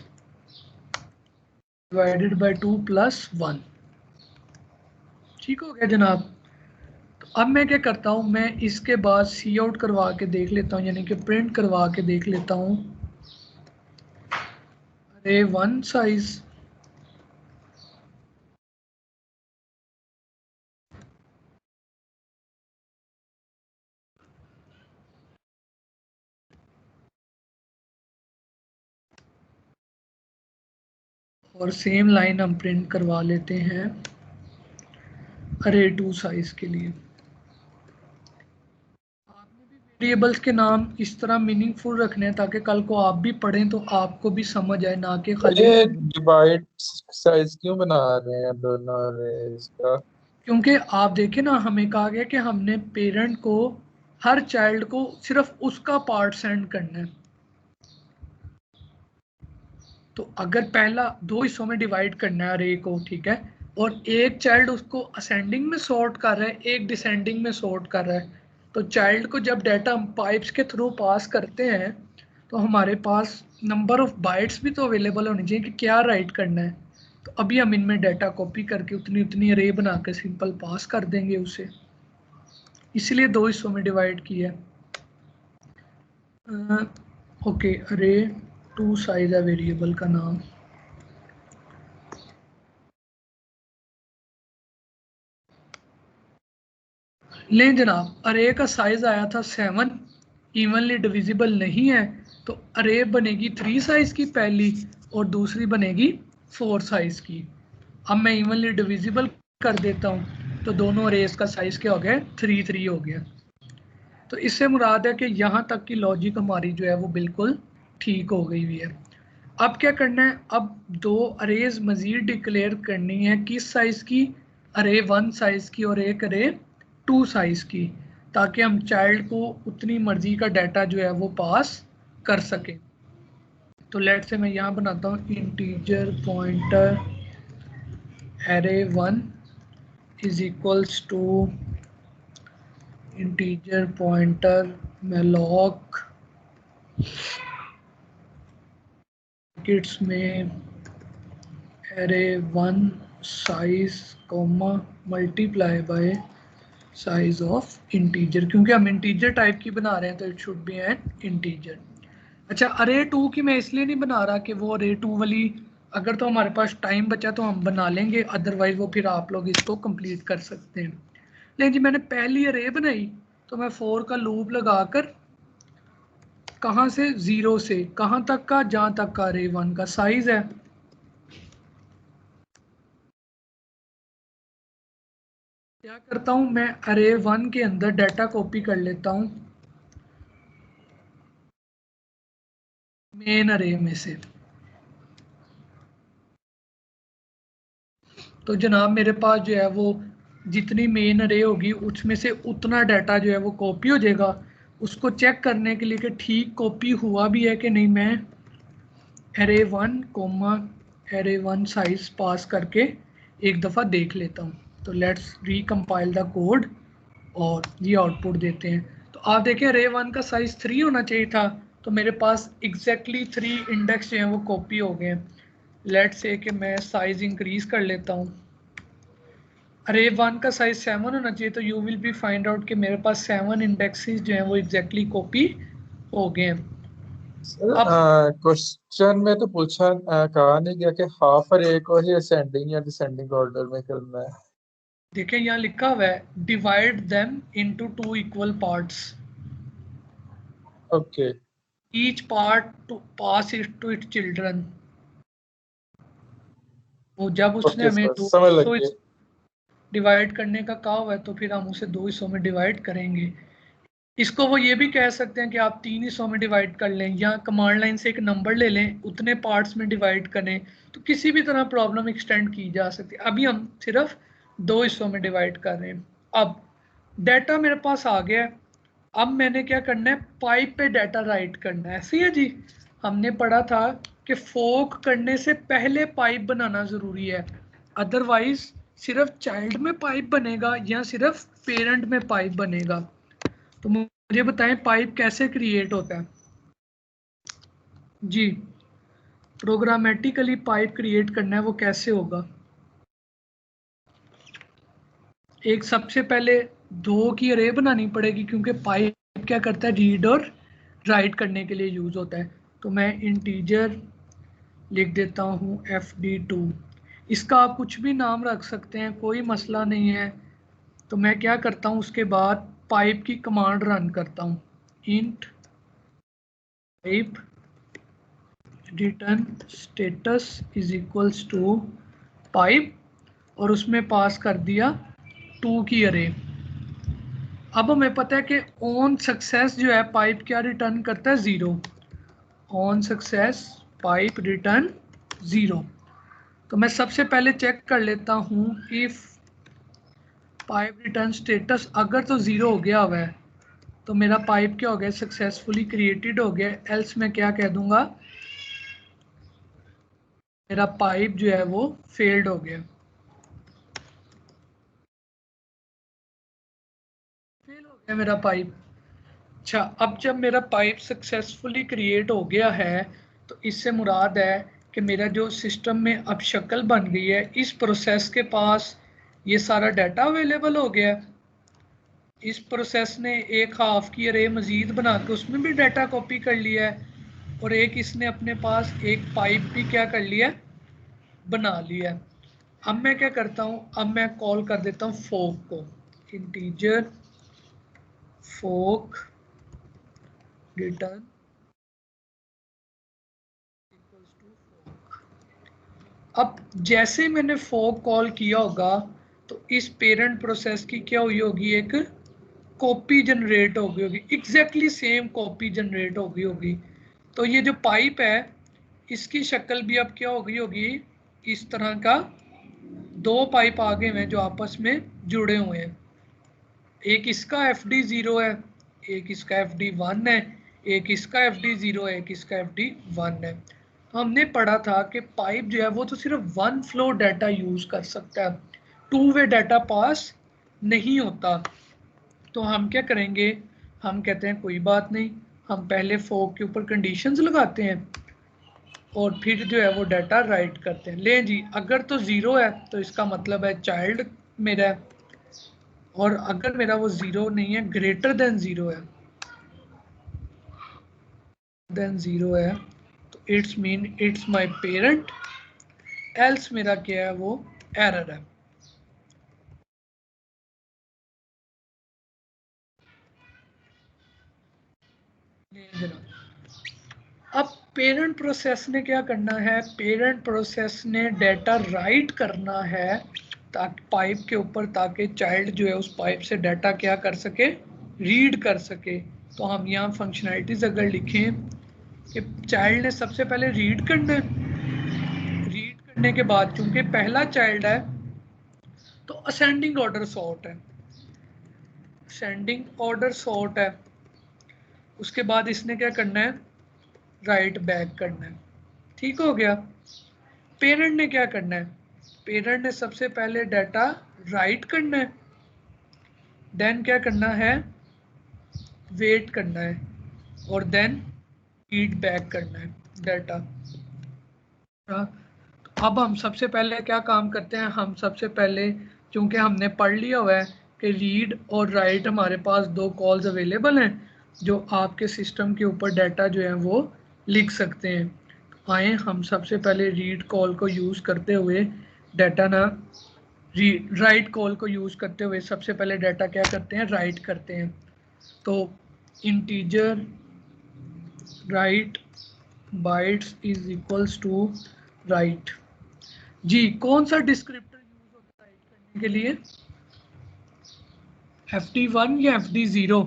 divided by 2 plus 1। ठीक हो गया जनाब। तो अब मैं क्या करता हूँ, मैं इसके बाद सी आउट करवा के देख लेता हूँ, यानी कि प्रिंट करवा के देख लेता हूँ अरे 1 साइज और सेम लाइन हम प्रिंट करवा लेते हैं अरे 2 साइज के लिए। आपने भी वेरिएबल्स के नाम इस तरह मीनिंगफुल रखने हैं ताकि कल को आप भी पढ़ें तो आपको भी समझ आए, ना कि खाली। ये डिवाइड साइज क्यों बना रहे हैं दोनों अरेज का? क्योंकि आप देखें ना, हमें कहा गया कि हमने पेरेंट को, हर चाइल्ड को सिर्फ उसका पार्ट सेंड करना है। तो अगर पहला 2 हिस्सों में डिवाइड करना है अरे को, ठीक है, और एक चाइल्ड उसको असेंडिंग में सॉर्ट कर रहा है, एक डिसेंडिंग में सॉर्ट कर रहा है, तो चाइल्ड को जब डाटा हम पाइप्स के थ्रू पास करते हैं तो हमारे पास नंबर ऑफ बाइट्स भी तो अवेलेबल होनी चाहिए कि क्या राइट करना है। तो अभी हम इनमें डाटा कॉपी करके उतनी उतनी अरे बना के सिंपल पास कर देंगे उसे, इसलिए 2 हिस्सों में डिवाइड किया है। ओके, अरे 2 साइज है वेरिएबल का नाम। लें जनाब, अरे का साइज आया था 7, इवनली डिविजिबल नहीं है, तो अरे बनेगी 3 साइज की पहली, और दूसरी बनेगी 4 साइज की। अब मैं इवनली डिविजिबल कर देता हूँ तो दोनों अरेज का साइज क्या हो गया, 3 3 हो गया। तो इससे मुराद है कि यहाँ तक की लॉजिक हमारी जो है वो बिल्कुल ठीक हो गई हुई है। अब क्या करना है, अब 2 अरेज मजीद डिक्लेयर करनी है, किस साइज की, अरे 1 साइज की और एक अरे 2 साइज की, ताकि हम चाइल्ड को उतनी मर्जी का डाटा जो है वो पास कर सकें। तो लेट से मैं यहाँ बनाता हूँ integer pointer array 1 is equals to integer pointer malloc किट्स में array 1 size comma multiply by size of integer, क्योंकि हम इंटीजर टाइप की बना रहे हैं तो it should be an integer. अच्छा, अरे 2 की मैं इसलिए नहीं बना रहा कि वो अरे 2 वाली, अगर तो हमारे पास टाइम बचा तो हम बना लेंगे, अदरवाइज वो फिर आप लोग इसको कंप्लीट कर सकते हैं। लेकिन जी मैंने पहली अरे बनाई तो मैं 4 का लूप लगाकर, कहाँ से, 0 से कहाँ तक का, जहाँ तक का अरे 1 का साइज है। क्या करता हूँ मैं, अरे 1 के अंदर डाटा कॉपी कर लेता हूँ मेन अरे में से। तो जनाब मेरे पास जो है वो जितनी मेन अरे होगी उसमें से उतना डाटा जो है वो कॉपी हो जाएगा। उसको चेक करने के लिए कि ठीक कॉपी हुआ भी है कि नहीं, मैं एरे 1 कोमा एरे 1 साइज पास करके एक दफ़ा देख लेता हूँ। तो लेट्स रिकम्पाइल द कोड और ये आउटपुट देते हैं। तो आप देखें रे 1 का साइज 3 होना चाहिए था, तो मेरे पास एग्जैक्टली 3 इंडेक्स जो हैं वो कॉपी हो गए हैं। लेट्स से कि मैं साइज इंक्रीज कर लेता हूँ। अरे 1 का साइज 7 होना चाहिए, तो you will be find out कि मेरे पास 7 इंडेक्सेस जो हैं वो एग्जैक्टली कॉपी हो गए हैं। अब क्वेश्चन में तो पूछा कहा नहीं गया कि हाफ अरे को ही असेंडिंग या डिसेंडिंग ऑर्डर में करना है। देखें यहाँ लिखा हुआ है divide them into 2 equal parts, okay each part to pass it to its children. वो जब उसने ओके हमें सर दो समझ लग हिस्सों गई। डिवाइड करने का कहा हुआ है, तो फिर हम उसे 2 हिस्सों में डिवाइड करेंगे। इसको वो ये भी कह सकते हैं कि आप 3 हिस्सों में डिवाइड कर लें, या कमांड लाइन से एक नंबर ले लें, उतने पार्ट्स में डिवाइड करें। तो किसी भी तरह प्रॉब्लम एक्सटेंड की जा सकती है। अभी हम सिर्फ 2 हिस्सों में डिवाइड कर रहे हैं। अब डाटा मेरे पास आ गया है। अब मैंने क्या करना है, पाइप पे डाटा राइट करना है। ऐसे ही है जी, हमने पढ़ा था कि फोक करने से पहले पाइप बनाना ज़रूरी है, अदरवाइज सिर्फ चाइल्ड में पाइप बनेगा या सिर्फ पेरेंट में पाइप बनेगा। तो मुझे बताएं पाइप कैसे क्रिएट होता है जी। प्रोग्रामेटिकली पाइप क्रिएट करना है, वो कैसे होगा। एक सबसे पहले 2 की अरे बनानी पड़ेगी, क्योंकि पाइप क्या करता है, रीड और राइट करने के लिए यूज होता है। तो मैं इंटीजर लिख देता हूँ fd2। इसका आप कुछ भी नाम रख सकते हैं, कोई मसला नहीं है। तो मैं क्या करता हूँ, उसके बाद पाइप की कमांड रन करता हूँ, int pipe return status is equals to pipe, और उसमें पास कर दिया 2 की अरे। अब हमें पता है कि ऑन सक्सेस जो है पाइप क्या रिटर्न करता है, 0। On success pipe return 0। तो मैं सबसे पहले चेक कर लेता हूँ इफ पाइप रिटर्न स्टेटस अगर तो 0 हो गया हुआ है तो मेरा पाइप क्या हो गया, सक्सेसफुली क्रिएटेड हो गया। एल्स मैं क्या कह दूंगा, मेरा पाइप जो है वो फेल्ड हो गया, फेल हो गया मेरा पाइप। अच्छा, अब जब मेरा पाइप सक्सेसफुली क्रिएट हो गया है, तो इससे मुराद है कि मेरा जो सिस्टम में अब शक्ल बन गई है, इस प्रोसेस के पास ये सारा डाटा अवेलेबल हो गया। इस प्रोसेस ने एक हाफ की अरे मजीद बना के उसमें भी डाटा कॉपी कर लिया है, और एक इसने अपने पास एक पाइप भी क्या कर लिया है, बना लिया है। अब मैं क्या करता हूँ, अब मैं कॉल कर देता हूँ फोक को, integer fork return equals to fork. अब जैसे मैंने फोक कॉल किया होगा, तो इस पेरेंट प्रोसेस की क्या हुई होगी, एक कॉपी जनरेट हो गई होगी, एग्जैक्टली सेम कॉपी जनरेट हो गई होगी। तो ये जो पाइप है इसकी शक्ल भी अब क्या हो गई होगी, इस तरह का 2 पाइप आगे हैं जो आपस में जुड़े हुए हैं। एक इसका FD0 है, एक इसका FD1 है, एक इसका FD0 है, एक इसका FD1 है। हमने पढ़ा था कि पाइप जो है वो तो सिर्फ 1 फ्लो डाटा यूज कर सकता है, 2 वे डाटा पास नहीं होता। तो हम क्या करेंगे, हम कहते हैं कोई बात नहीं, हम पहले फोक के ऊपर कंडीशंस लगाते हैं और फिर जो है वो डाटा राइट करते हैं। ले जी, अगर तो 0 है तो इसका मतलब है चाइल्ड मेरा है, और अगर मेरा वो 0 नहीं है, ग्रेटर देन 0 है, देन 0 है, तो it's mean it's my parent. Else मेरा क्या है, वो एरर है। अब पेरेंट प्रोसेस ने क्या करना है, पेरेंट प्रोसेस ने डाटा राइट करना है ताकि पाइप के ऊपर, ताकि चाइल्ड जो है उस पाइप से डाटा क्या कर सके, रीड कर सके। तो हम यहाँ फंक्शनैलिटीज अगर लिखें कि चाइल्ड ने सबसे पहले रीड करना है, रीड करने के बाद चूंकि पहला चाइल्ड है तो असेंडिंग ऑर्डर सॉर्ट है, असेंडिंग ऑर्डर सॉर्ट है। उसके बाद इसने क्या करना है, राइट बैक करना है। ठीक हो गया। पेरेंट ने क्या करना है, पेरेंट ने सबसे पहले डाटा राइट करना है, देन क्या करना है, वेट करना है, और देन रीड बैक करना है डाटा। तो अब हम सबसे पहले क्या काम करते हैं, हम सबसे पहले चूंकि हमने पढ़ लिया हुआ है कि रीड और राइट हमारे पास दो कॉल्स अवेलेबल हैं जो आपके सिस्टम के ऊपर डाटा जो है वो लिख सकते हैं। तो आए हम सबसे पहले रीड कॉल को यूज़ करते हुए डाटा ना रीड राइट कॉल को यूज़ करते हुए सबसे पहले डाटा क्या करते हैं, राइट करते हैं। तो integer write bytes is equals to write. जी कौन सा डिस्क्रिप्टर यूज होता है राइट करने के लिए, FD1 या FD0?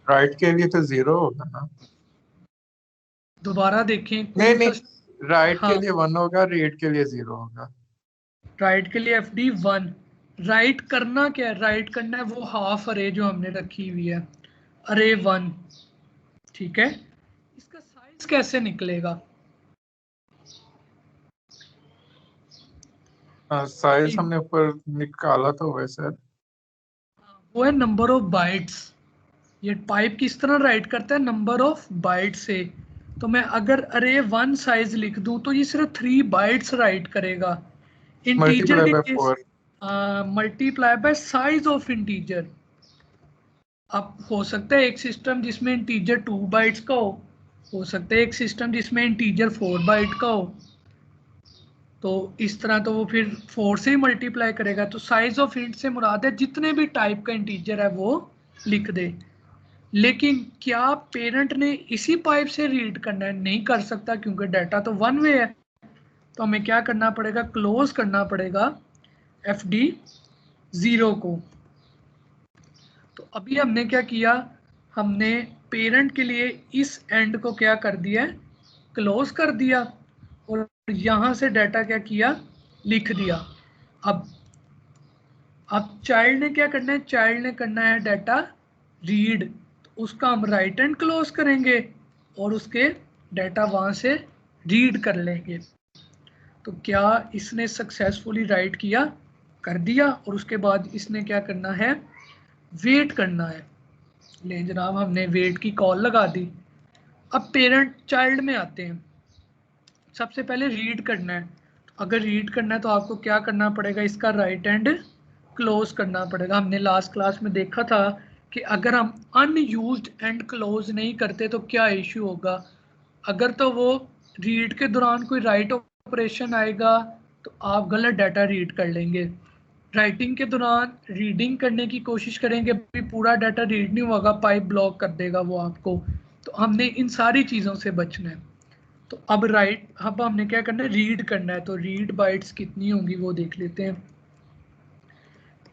राइट के लिए तो 0 होगा ना। दोबारा देखें नहीं कौन सा। नहीं, राइट हाँ, के लिए 1 होगा, रीड के लिए 0 होगा। राइट के लिए FD1। राइट करना क्या है, राइट करना है वो हाफ अरे जो हमने रखी हुई है, अरे 1। ठीक है, इसका साइज कैसे निकलेगा, साइज हमने ऊपर निकाला तो हुआ है सर। वो है नंबर ऑफ बाइट्स। ये पाइप किस तरह राइट करता है, नंबर ऑफ बाइट से। तो मैं अगर अरे 1 साइज लिख दूं तो ये सिर्फ 3 बाइट्स राइट करेगा। इंटीजर मल्टीप्लाई के by case 4। Multiply by size of integer. अब हो सकता है एक सिस्टम जिसमें इंटीजर 2 बाइट्स का हो सकता है एक सिस्टम जिसमें इंटीजर 4 बाइट का हो। तो इस तरह तो वो फिर 4 से ही मल्टीप्लाई करेगा। तो साइज ऑफ इंट से मुराद है जितने भी टाइप का इंटीजर है वो लिख दे। लेकिन क्या पेरेंट ने इसी पाइप से रीड करना है, नहीं कर सकता क्योंकि डाटा तो 1 वे है। तो हमें क्या करना पड़ेगा, क्लोज करना पड़ेगा FD0 को। तो अभी हमने क्या किया, हमने पेरेंट के लिए इस एंड को क्या कर दिया है, क्लोज कर दिया, और यहाँ से डाटा क्या किया, लिख दिया। अब चाइल्ड ने क्या करना है, चाइल्ड ने करना है डाटा रीड। तो उसका हम राइट एंड क्लोज करेंगे और उसके डाटा वहाँ से रीड कर लेंगे। तो क्या इसने सक्सेसफुली राइट किया, कर दिया, और उसके बाद इसने क्या करना है, वेट करना है। ले जनाब हमने वेट की कॉल लगा दी। अब पेरेंट चाइल्ड में आते हैं, सबसे पहले रीड करना है। अगर रीड करना है तो आपको क्या करना पड़ेगा, इसका राइट एंड क्लोज करना पड़ेगा। हमने लास्ट क्लास में देखा था कि अगर हम अनयूज्ड एंड क्लोज नहीं करते तो क्या इश्यू होगा। अगर तो वो रीड के दौरान कोई राइट ऑपरेशन आएगा तो आप गलत डाटा रीड कर लेंगे। राइटिंग के दौरान रीडिंग करने की कोशिश करेंगे, भी पूरा डाटा रीड नहीं होगा, पाइप ब्लॉक कर देगा वो आपको। तो हमने इन सारी चीज़ों से बचना है। तो अब हमने क्या करना है, रीड करना है। तो रीड बाइट्स कितनी होंगी वो देख लेते हैं।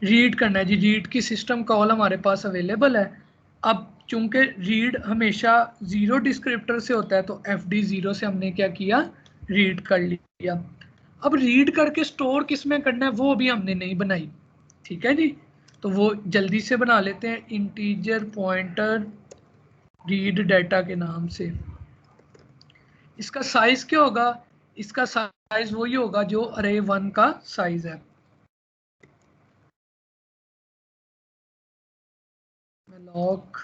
रीड करना है जी, रीड की सिस्टम कॉल हमारे पास अवेलेबल है। अब चूंकि रीड हमेशा 0 डिस्क्रिप्टर से होता है तो FD0 से हमने क्या किया, रीड कर लिया। अब रीड करके स्टोर किस में करना है वो अभी हमने नहीं बनाई, ठीक है जी। तो वो जल्दी से बना लेते हैं, इंटीजर पॉइंटर रीड डाटा के नाम से। इसका साइज क्या होगा, इसका साइज वही होगा जो अरे 1 का साइज है। malloc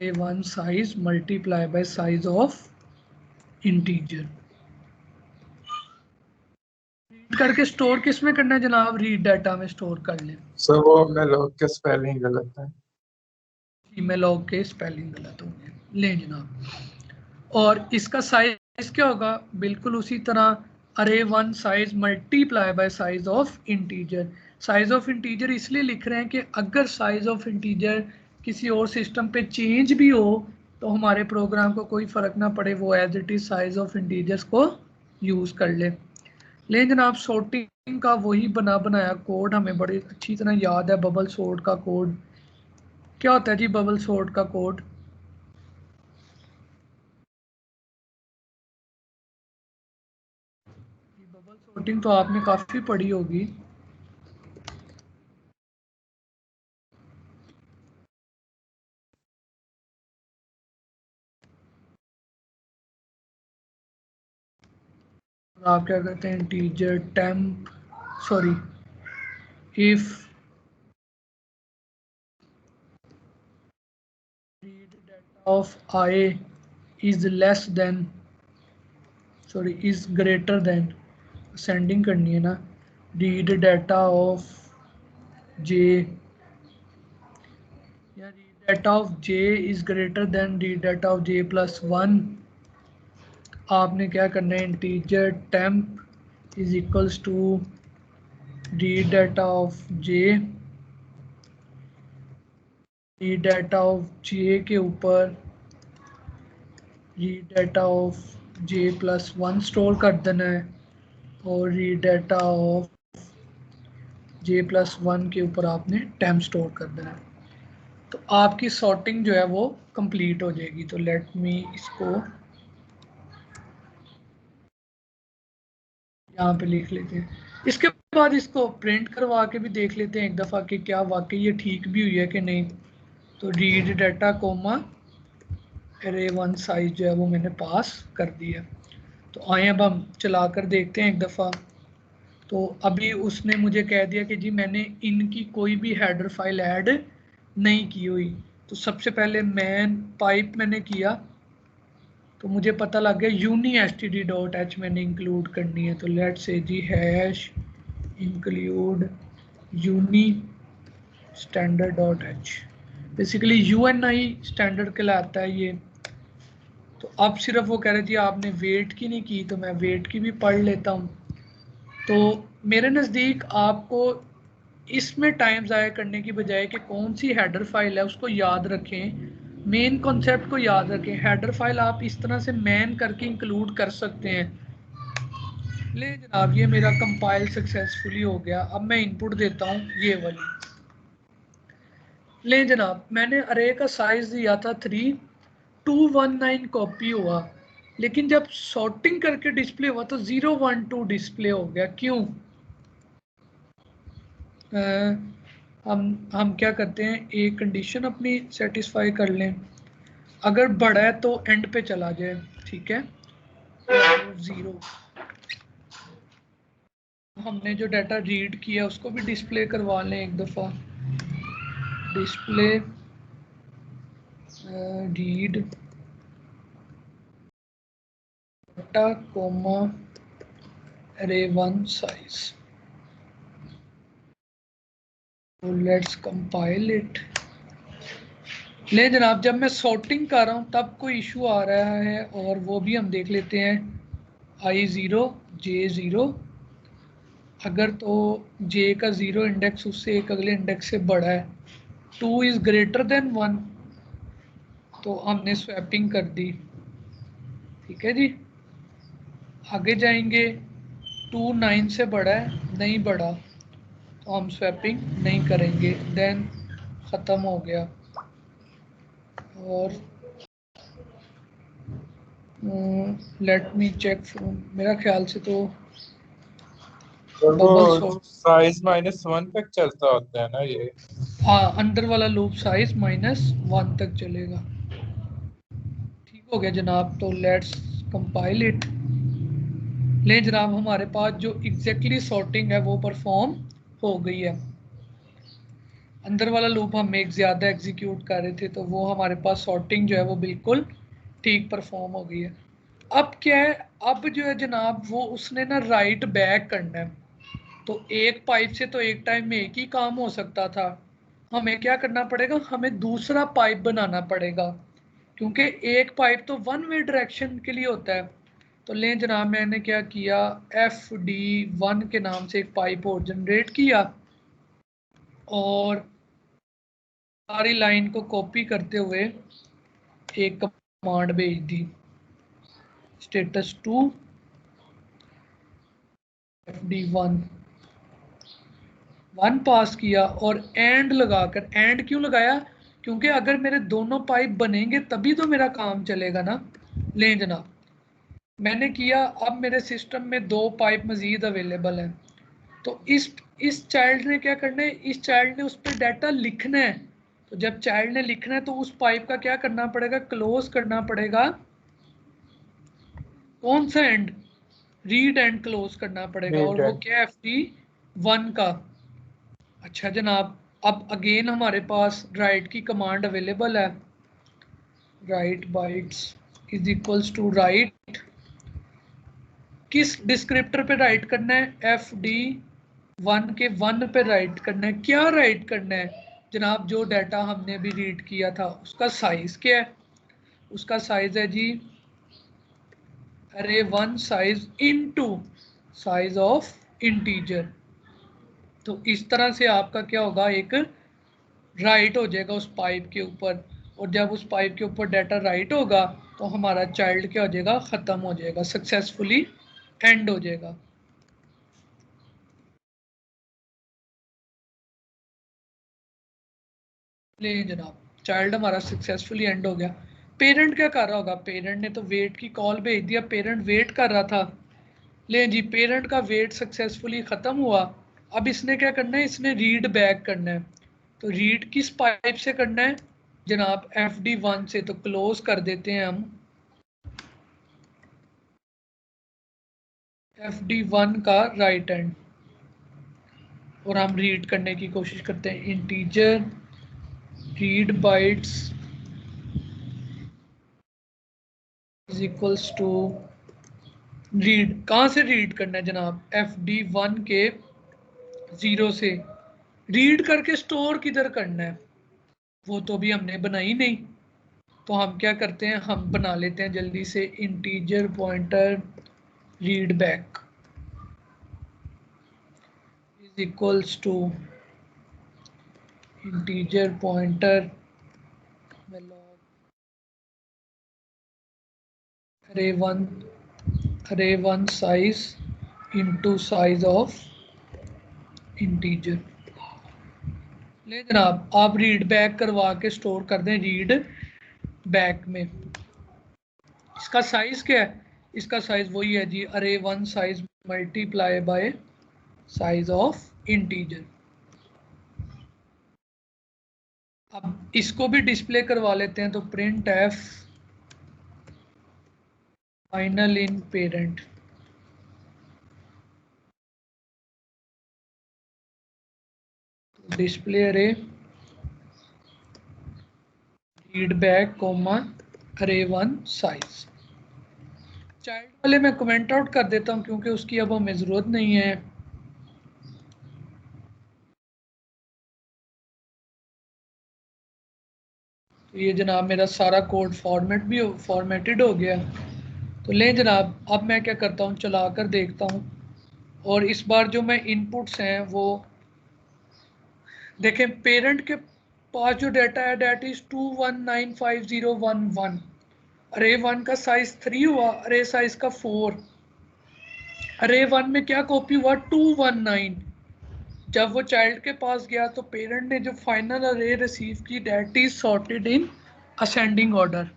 A1 size multiply by size of integer। Read करके स्टोर किस में करना है जनाब, रीड डाटा में स्टोर कर ले। सर वो malloc के स्पेलिंग गलत है। malloc के स्पेलिंग गलत होंगे, ले जनाब। और इसका साइज क्या होगा, बिल्कुल उसी तरह अरे 1 size multiply by size of integer. Size of integer इसलिए लिख रहे हैं कि अगर साइज ऑफ इंटीजर किसी और सिस्टम पे चेंज भी हो तो हमारे प्रोग्राम को कोई फर्क ना पड़े, वो as it is size of integers को यूज कर ले। लेकिन जनाब सॉर्टिंग का वही बना बनाया कोड हमें बड़ी अच्छी तरह याद है। बबल सॉर्ट का कोड क्या होता है जी, बबल सॉर्ट का कोड बबल सॉर्टिंग तो आपने काफी पढ़ी होगी। आप क्या करते हैं, integer temp, sorry, if read data of I is less than, sorry is greater than, ascending करनी है ना, रीड डाटा ऑफ जे, या read data of J is greater than read data of J plus 1, आपने क्या करना है, integer temp is equals to read data of J, read data of जे के ऊपर read data of J plus 1 store कर देना है, और read data of J plus 1 के ऊपर आपने टेम्प स्टोर कर देना है। तो आपकी सॉर्टिंग जो है वो कंप्लीट हो जाएगी। तो लेट मी इसको यहाँ पे लिख लेते हैं। इसके बाद इसको प्रिंट करवा के भी देख लेते हैं एक दफ़ा कि क्या वाकई ये ठीक भी हुई है कि नहीं। तो read data comma array 1 size जो है वो मैंने पास कर दिया। तो आए अब हम चला कर देखते हैं एक दफ़ा। तो अभी उसने मुझे कह दिया कि जी मैंने इनकी कोई भी हेडर फाइल ऐड नहीं की हुई। तो सबसे पहले मैन पाइप मैंने किया, तो मुझे पता लग गया यूनी std.h मैंने इंक्लूड करनी है। तो लेट से जी hash include uni standard.h, basically UNI standard कहलाता है ये। तो अब सिर्फ वो कह रहे जी आपने वेट की नहीं की, तो मैं वेट की भी पढ़ लेता हूँ। तो मेरे नज़दीक आपको इसमें टाइम ज़ाया करने की बजाय कि कौन सी हेडर फाइल है उसको याद रखें, मेन कॉन्सेप्ट को याद रखें। हेडर फाइल आप इस तरह से मैन करके इंक्लूड कर सकते हैं। ले जनाब, ये मेरा कंपाइल सक्सेसफुली हो गया। अब मैं इनपुट देता हूँ ये वाली। ले जनाब, मैंने अरे का साइज दिया था 3219 कॉपी हुआ, लेकिन जब सॉर्टिंग करके डिस्प्ले हुआ तो 012 डिस्प्ले हो गया। क्यों? हम क्या करते हैं, एक कंडीशन अपनी सेटिस्फाई कर लें। अगर बड़ा है तो एंड पे चला जाए, ठीक है। 0, हमने जो डाटा रीड किया उसको भी डिस्प्ले करवा लें एक दफ़ा। डिस्प्ले रीड डाटा कोमा अरे 1 साइज। Let's compile it. ले जनाब, जब मैं सॉर्टिंग कर रहा हूँ तब कोई इशू आ रहा है, और वो भी हम देख लेते हैं। I0 J0, अगर तो J का 0 इंडेक्स उससे एक अगले इंडेक्स से बड़ा है, 2 इज़ ग्रेटर देन 1, तो हमने स्वैपिंग कर दी। ठीक है जी, आगे जाएंगे। 2 9 से बड़ा है, नहीं बड़ा, तो हम स्वैपिंग नहीं करेंगे। देन ख़त्म हो गया। और लेट मी चेक, मेरा ख्याल से तो और बबल वो सॉर्ट, साइज -1 तक चलता होता है ना ये। हाँ, अंदर वाला लूप साइज -1 तक चलेगा। ठीक हो गया जनाब। तो लेट्स कंपाइल इट। ले जनाब, हमारे पास जो एग्जैक्टली सॉर्टिंग है वो परफॉर्म हो गई है। अंदर वाला लूप हम एक ज़्यादा एग्जीक्यूट कर रहे थे, तो वो हमारे पास सॉर्टिंग जो है वो बिल्कुल ठीक परफॉर्म हो गई है। अब क्या है, अब जो है जनाब वो उसने ना राइट बैक करना है। तो एक पाइप से तो एक टाइम में एक ही काम हो सकता था, हमें क्या करना पड़ेगा, हमें दूसरा पाइप बनाना पड़ेगा, क्योंकि एक पाइप तो वन वे डायरेक्शन के लिए होता है। तो लें जनाब, मैंने क्या किया, FD1 के नाम से एक पाइप और जनरेट किया, और सारी लाइन को कॉपी करते हुए एक कमांड भेज दी, स्टेटस 2 FD1 1 पास किया, और एंड लगाकर, एंड क्यों लगाया, क्योंकि अगर मेरे दोनों पाइप बनेंगे तभी तो मेरा काम चलेगा ना। लें जनाब, मैंने किया, अब मेरे सिस्टम में 2 पाइप मज़ीद अवेलेबल हैं। तो इस चाइल्ड ने क्या करना है, इस चाइल्ड ने उस पर डाटा लिखना है। तो जब चाइल्ड ने लिखना है तो उस पाइप का क्या करना पड़ेगा, क्लोज करना पड़ेगा। कौन सा एंड, रीड एंड क्लोज करना पड़ेगा, Read और वो and- क्या है FD1 का। अच्छा जनाब, अब अगेन हमारे पास राइट की कमांड अवेलेबल है, write bytes is equals to write, किस डिस्क्रिप्टर पे राइट करना है, FD1 के 1 पे राइट करना है। क्या राइट करना है जनाब, जो डाटा हमने अभी रीड किया था उसका साइज क्या है, उसका साइज है जी array1 size into size of integer. तो इस तरह से आपका क्या होगा, एक राइट हो जाएगा उस पाइप के ऊपर, और जब उस पाइप के ऊपर डाटा राइट होगा तो हमारा चाइल्ड क्या हो जाएगा, ख़त्म हो जाएगा, सक्सेसफुली एंड हो जाएगा। ले जनाब, चाइल्ड हमारा सक्सेसफुली एंड हो गया। पेरेंट क्या कर रहा होगा, पेरेंट ने तो वेट की कॉल भेज दिया, पेरेंट वेट कर रहा था। ले जी, पेरेंट का वेट सक्सेसफुली ख़त्म हुआ। अब इसने क्या करना है, इसने रीड बैक करना है। तो रीड किस पाइप से करना है जनाब, FD1 से। तो क्लोज कर देते हैं हम FD1 का राइट एंड, और हम रीड करने की कोशिश करते हैं, integer read bytes is equals to read. कहाँ से रीड करना है जनाब, FD1 के 0 से। रीड करके स्टोर किधर करना है, वो तो भी हमने बनाई नहीं। तो हम क्या करते हैं, हम बना लेते हैं जल्दी से, integer pointer read back is equals to integer pointer array1 size into size of integer. ले जनाब, आप रीड बैक करवा के स्टोर कर दें रीड बैक में। इसका साइज क्या है, इसका साइज वही है जी, array1 size multiply by size of integer. अब इसको भी डिस्प्ले करवा लेते हैं, तो print F final in parent, display array read back comma array1 size. Child वाले मैं कमेंट आउट कर देता हूं क्योंकि उसकी अब हमें ज़रूरत नहीं है। तो ये जनाब मेरा सारा कोड फॉर्मेटेड हो गया। तो ले जनाब, अब मैं क्या करता हूँ, चला कर देखता हूँ, और इस बार जो मैं इनपुट्स हैं वो देखें, पेरेंट के पास जो डाटा है डेट इज 2195011, array1 का साइज 3 हुआ, अरे साइज का 4, array1 में क्या कॉपी हुआ 219। जब वो चाइल्ड के पास गया तो पेरेंट ने जो फाइनल अरे रिसीव की data is sorted in ascending order.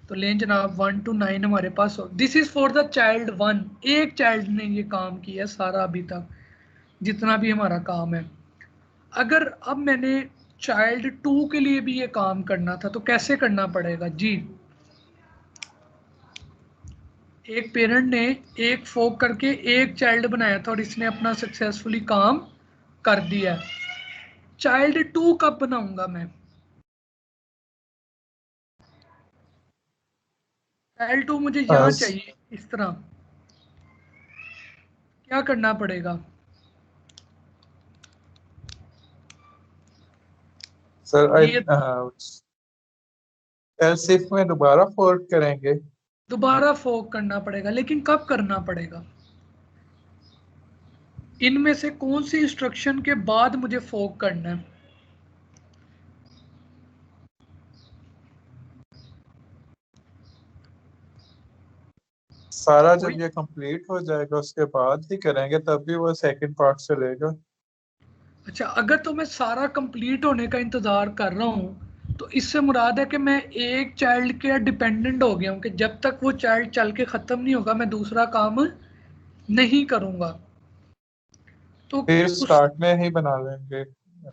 तो लें जनाब 1 to 9 हमारे पास, this is for the child 1, एक चाइल्ड ने ये काम किया सारा अभी तक जितना भी हमारा काम है। अगर अब मैंने चाइल्ड 2 के लिए भी ये काम करना था तो कैसे करना पड़ेगा जी, एक पेरेंट ने एक फोक करके एक चाइल्ड बनाया था और इसने अपना सक्सेसफुली काम कर दिया। चाइल्ड 2 कब बनाऊंगा मैं, चाइल्ड 2 मुझे यहाँ चाहिए इस तरह, क्या करना पड़ेगा सर ये एल्स इफ में दोबारा फोर्क करेंगे, दोबारा फोक करना पड़ेगा, लेकिन कब करना पड़ेगा, इनमें से कौन सी इंस्ट्रक्शन के बाद मुझे फोक करना है। सारा जब ये कंप्लीट हो जाएगा उसके बाद ही करेंगे, तब भी वो सेकंड पार्ट चलेगा। अच्छा, अगर तो मैं सारा कंप्लीट होने का इंतजार कर रहा हूँ तो इससे मुराद है कि मैं एक चाइल्ड के डिपेंडेंट हो गया हूँ कि जब तक वो चाइल्ड चल के ख़त्म नहीं होगा मैं दूसरा काम नहीं करूँगा। तो फिर उस स्टार्ट में ही बना लेंगे।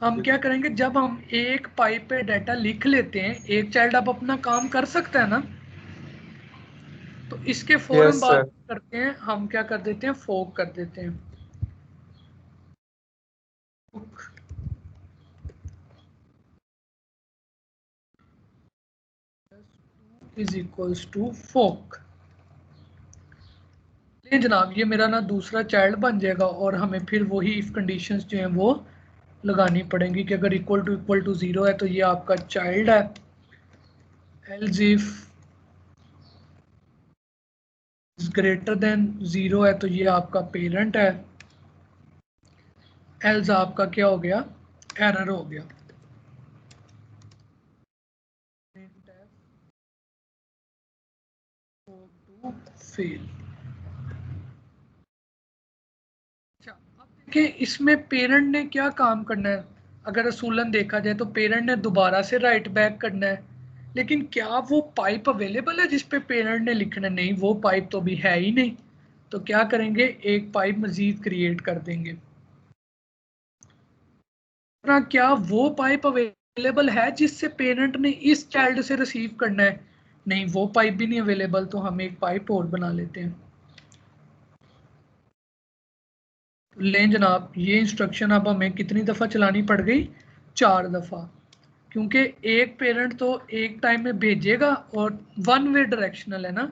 हम क्या करेंगे, जब हम एक पाइप पे डाटा लिख लेते हैं, एक चाइल्ड अब अपना काम कर सकता है ना, तो इसके फौरन यस बाद सर। करते हैं, हम क्या कर देते हैं, फोक कर देते हैं। इज इक्वल्स टू फोक। नहीं जनाब, ये मेरा ना दूसरा चाइल्ड बन जाएगा और हमें फिर वही इफ कंडीशंस जो हैं वो लगानी पड़ेंगी कि अगर इक्वल टू 0 है तो ये आपका चाइल्ड है, एल्स इफ ग्रेटर देन 0 है तो ये आपका पेरेंट है, एल्स आपका क्या हो गया, एरर हो गया। फेल। अच्छा, अब देखिए इसमें पेरेंट ने क्या काम करना है। अगर असूलन देखा जाए तो पेरेंट ने दोबारा से राइट बैक करना है, लेकिन क्या वो पाइप अवेलेबल है जिसपे पेरेंट ने लिखना है? नहीं, वो पाइप तो अभी है ही नहीं। तो क्या करेंगे, एक पाइप मजीद क्रिएट कर देंगे। क्या वो पाइप अवेलेबल है जिससे पेरेंट ने इस चाइल्ड से रिसीव करना है? नहीं, वो पाइप भी नहीं अवेलेबल, तो हम एक पाइप और बना लेते हैं। लें जनाब, ये इंस्ट्रक्शन अब हमें कितनी दफ़ा चलानी पड़ गई, 4 दफ़ा, क्योंकि एक पेरेंट तो एक टाइम में भेजेगा और 1 वे डायरेक्शनल है ना,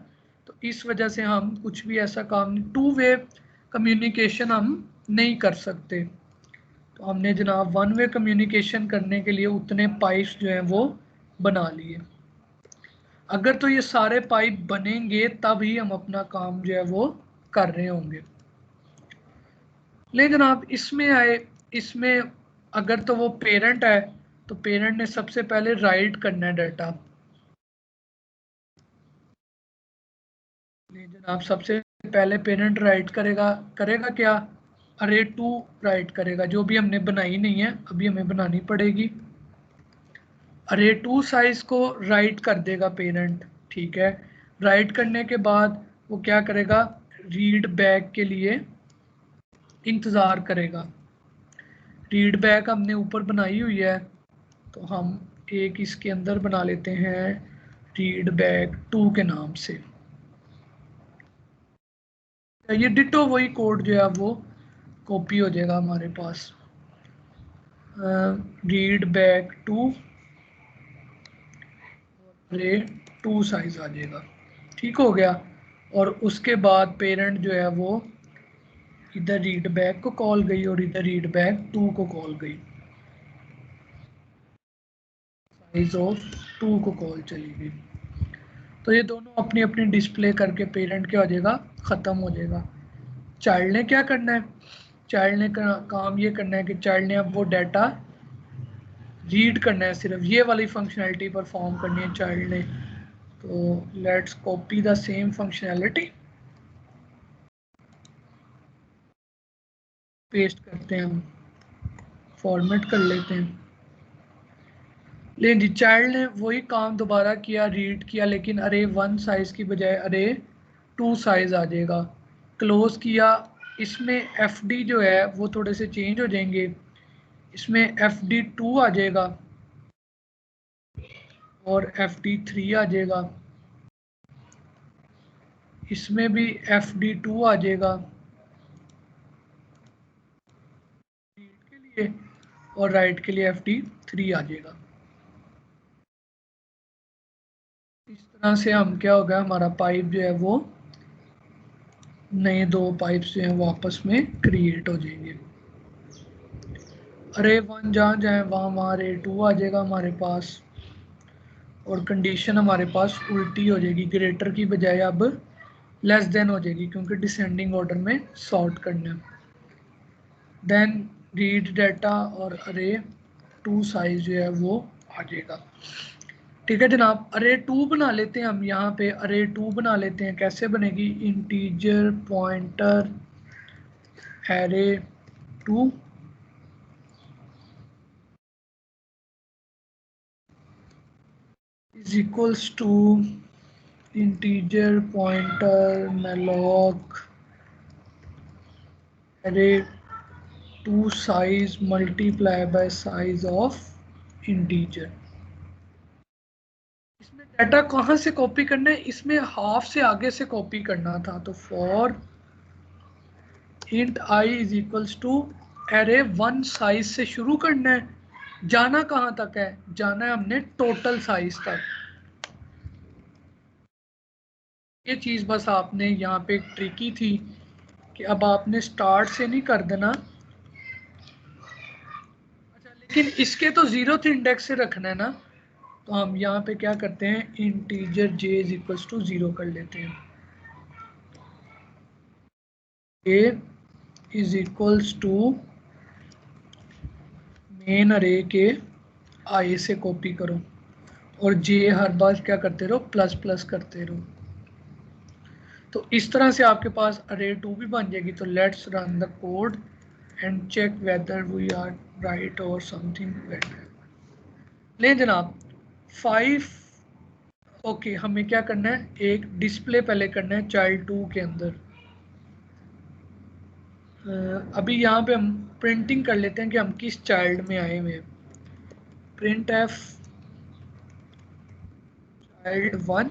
तो इस वजह से हम कुछ भी ऐसा काम, 2 वे कम्युनिकेशन हम नहीं कर सकते। तो हमने जनाब 1 वे कम्युनिकेशन करने के लिए उतने पाइप्स जो हैं वो बना लिए। अगर तो ये सारे पाइप बनेंगे तब ही हम अपना काम जो है वो कर रहे होंगे। ले जनाब, इसमें आए, इसमें अगर तो वो पेरेंट है तो पेरेंट ने सबसे पहले राइट करना है डाटा। ले जनाब, सबसे पहले पेरेंट राइट करेगा, करेगा क्या, अरे 2 राइट करेगा, जो भी हमने बनाई नहीं है अभी हमें बनानी पड़ेगी। अरे 2 साइज को राइट कर देगा पेरेंट, ठीक है। राइट करने के बाद वो क्या करेगा, रीड बैक के लिए इंतज़ार करेगा। रीड बैक हमने ऊपर बनाई हुई है, तो हम एक इसके अंदर बना लेते हैं रीड बैक 2 के नाम से। ये डिटो वही कोड जो है वो कॉपी हो जाएगा हमारे पास, रीड बैक 2 रे 2 साइज आ जाएगा, ठीक हो गया। और उसके बाद पेरेंट जो है वो इधर रीड बैक को कॉल गई और इधर रीड बैक 2 को कॉल गई, साइज ऑफ 2 को कॉल चली गई। तो ये दोनों अपनी अपनी डिस्प्ले करके पेरेंट क्या हो जाएगा, ख़त्म हो जाएगा। चाइल्ड ने क्या करना है, चाइल्ड ने काम ये करना है कि चाइल्ड ने अब वो डाटा रीड करना है, सिर्फ ये वाली फंक्शनैलिटी परफॉर्म करनी है चाइल्ड ने। तो let's copy the same functionality, paste करते हैं, हम फॉर्मेट कर लेते हैं। लेकिन जी चाइल्ड ने वही काम दोबारा किया, रीड किया, लेकिन अरे 1 साइज की बजाय अरे 2 साइज आ जाएगा। क्लोज किया, इसमें एफ डी जो है वो थोड़े से चेंज हो जाएंगे, इसमें एफ डी 2 आ जाएगा और एफ डी 3 आ जाएगा, इसमें भी एफ डी 2 आ जाएगा रीड के लिए, और राइट के लिए एफ डी 3 आ जाएगा। इस तरह से हम क्या होगा, हमारा पाइप जो है वो नए 2 पाइप्स जो हैं वो आपस में क्रिएट हो जाएंगे। अरे 1 जहाँ जाए वहाँ वहाँ अरे 2 आ जाएगा हमारे पास, और कंडीशन हमारे पास उल्टी हो जाएगी, ग्रेटर की बजाय अब लेस देन हो जाएगी, क्योंकि डिसेंडिंग ऑर्डर में सॉर्ट करना है। देन रीड डाटा और अरे 2 साइज जो है वो आ जाएगा, ठीक है जनाब। अरे 2 बना लेते हैं हम, यहाँ पे अरे 2 बना लेते हैं। कैसे बनेगी, इंटीजर पॉइंटर अरे 2 is equals to integer pointer malloc array 2 size multiply by size of integer। इसमें डाटा कहाँ से कॉपी करना है, इसमें हाफ से आगे से कॉपी करना था। तो for int I is equals to array one size से शुरू करना है। जाना कहाँ तक है, जाना है हमने टोटल साइज तक। ये चीज बस आपने यहाँ पे एक ट्रिकी थी कि अब आपने स्टार्ट से नहीं कर देना। अच्छा, लेकिन इसके तो 0th इंडेक्स से रखना है ना, तो हम यहाँ पे क्या करते हैं, integer j is equals to 0 कर लेते हैं। a is equals to main array के i से कॉपी करो और j हर बार क्या करते रहो, प्लस प्लस करते रहो। तो इस तरह से आपके पास अरे 2 भी बन जाएगी। तो let's run the code and check whether we are right or something better. ले जनाब 5। ओके, हमें क्या करना है, एक डिस्प्ले पहले करना है चाइल्ड 2 के अंदर। अभी यहाँ पे हम प्रिंटिंग कर लेते हैं कि हम किस चाइल्ड में आए हुए हैं। प्रिंट एफ चाइल्ड 1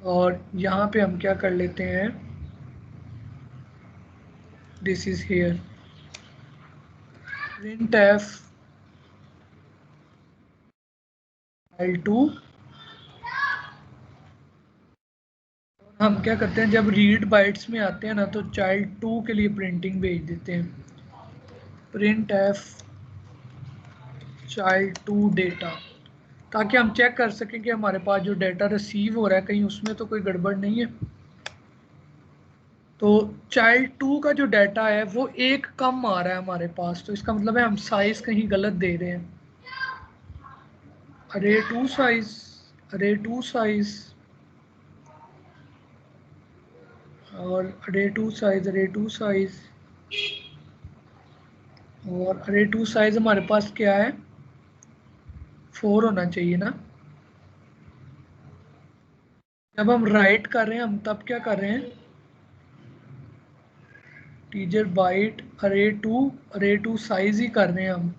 और यहाँ पे हम क्या कर लेते हैं, this is here print F child 2। हम क्या करते हैं, जब रीड बाइट्स में आते हैं ना तो चाइल्ड 2 के लिए प्रिंटिंग भेज देते हैं। प्रिंट एफ चाइल्ड 2 डेटा, ताकि हम चेक कर सकें कि हमारे पास जो डाटा रिसीव हो रहा है कहीं उसमें तो कोई गड़बड़ नहीं है। तो चाइल्ड 2 का जो डाटा है वो एक कम आ रहा है हमारे पास, तो इसका मतलब है हम साइज कहीं गलत दे रहे हैं। अरे 2 साइज, अरे 2 साइज और अरे 2 साइज, अरे 2 साइज और अरे 2 साइज हमारे पास क्या है, 4 होना चाहिए ना। जब हम राइट कर रहे हैं हम तब क्या कर रहे हैं, टीजर बाइट अरे टू साइज ही कर रहे हैं हम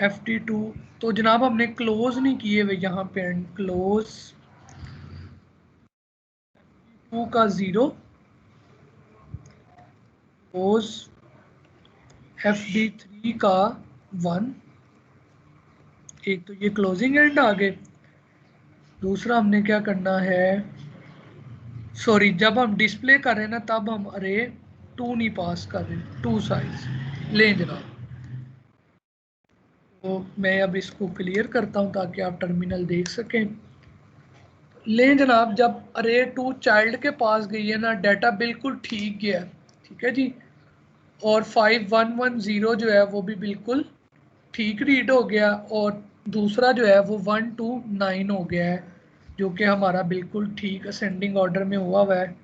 FD2। तो जनाब हमने क्लोज नहीं किए हुए यहाँ पे, एंड क्लोज 2 का 0, क्लोज FD3 का 1। एक तो ये क्लोजिंग एंड आ गए। दूसरा हमने क्या करना है, सॉरी, जब हम डिस्प्ले कर रहे हैं ना तब हम अरे 2 नहीं पास कर रहे, 2 साइज लें जनाब। तो मैं अब इसको क्लियर करता हूँ ताकि आप टर्मिनल देख सकें। लें जनाब, जब अरे 2 चाइल्ड के पास गई है ना, डाटा बिल्कुल ठीक गया है, ठीक है जी। और 5110 जो है वो भी बिल्कुल ठीक रीड हो गया, और दूसरा जो है वो 129 हो गया है, जो कि हमारा बिल्कुल ठीक असेंडिंग ऑर्डर में हुआ है।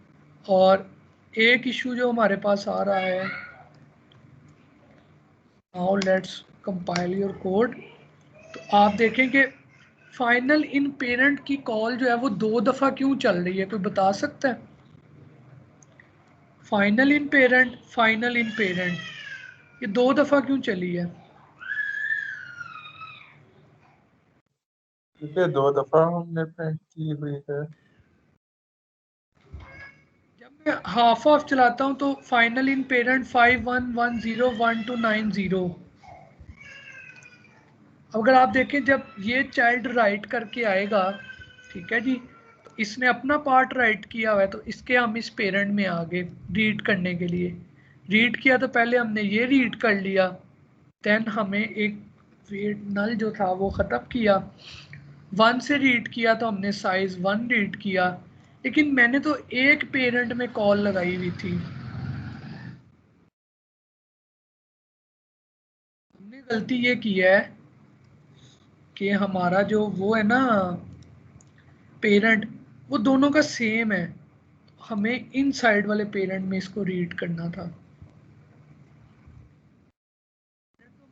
और एक इशू जो हमारे पास आ रहा है, now let's compile your code. तो आप देखें कि फाइनल इन पेरेंट की कॉल जो है वो 2 दफ़ा क्यों चल रही है, कोई बता सकता है। Final in parent, final in parent, ये 2 दफ़ा क्यों चली है। क्योंकि 2 दफा हमने प्रिंट की हुई है। जब मैं हाफ ऑफ चलाता हूँ तो फाइनल इन पेरेंट 51101290। अगर आप देखें जब ये चाइल्ड राइट करके आएगा, ठीक है जी, तो इसने अपना पार्ट राइट किया हुआ है, तो इसके हम इस पेरेंट में आ गए रीड करने के लिए। रीड किया तो पहले हमने ये रीड कर लिया, देन हमें एक वेट नल जो था वो ख़त्म किया, 1 से रीड किया तो हमने साइज 1 रीड किया। लेकिन मैंने तो एक पेरेंट में कॉल लगाई हुई थी, हमने गलती ये की है कि हमारा जो वो है ना पेरेंट, वो दोनों का सेम है, हमें इन साइड वाले पेरेंट में इसको रीड करना था।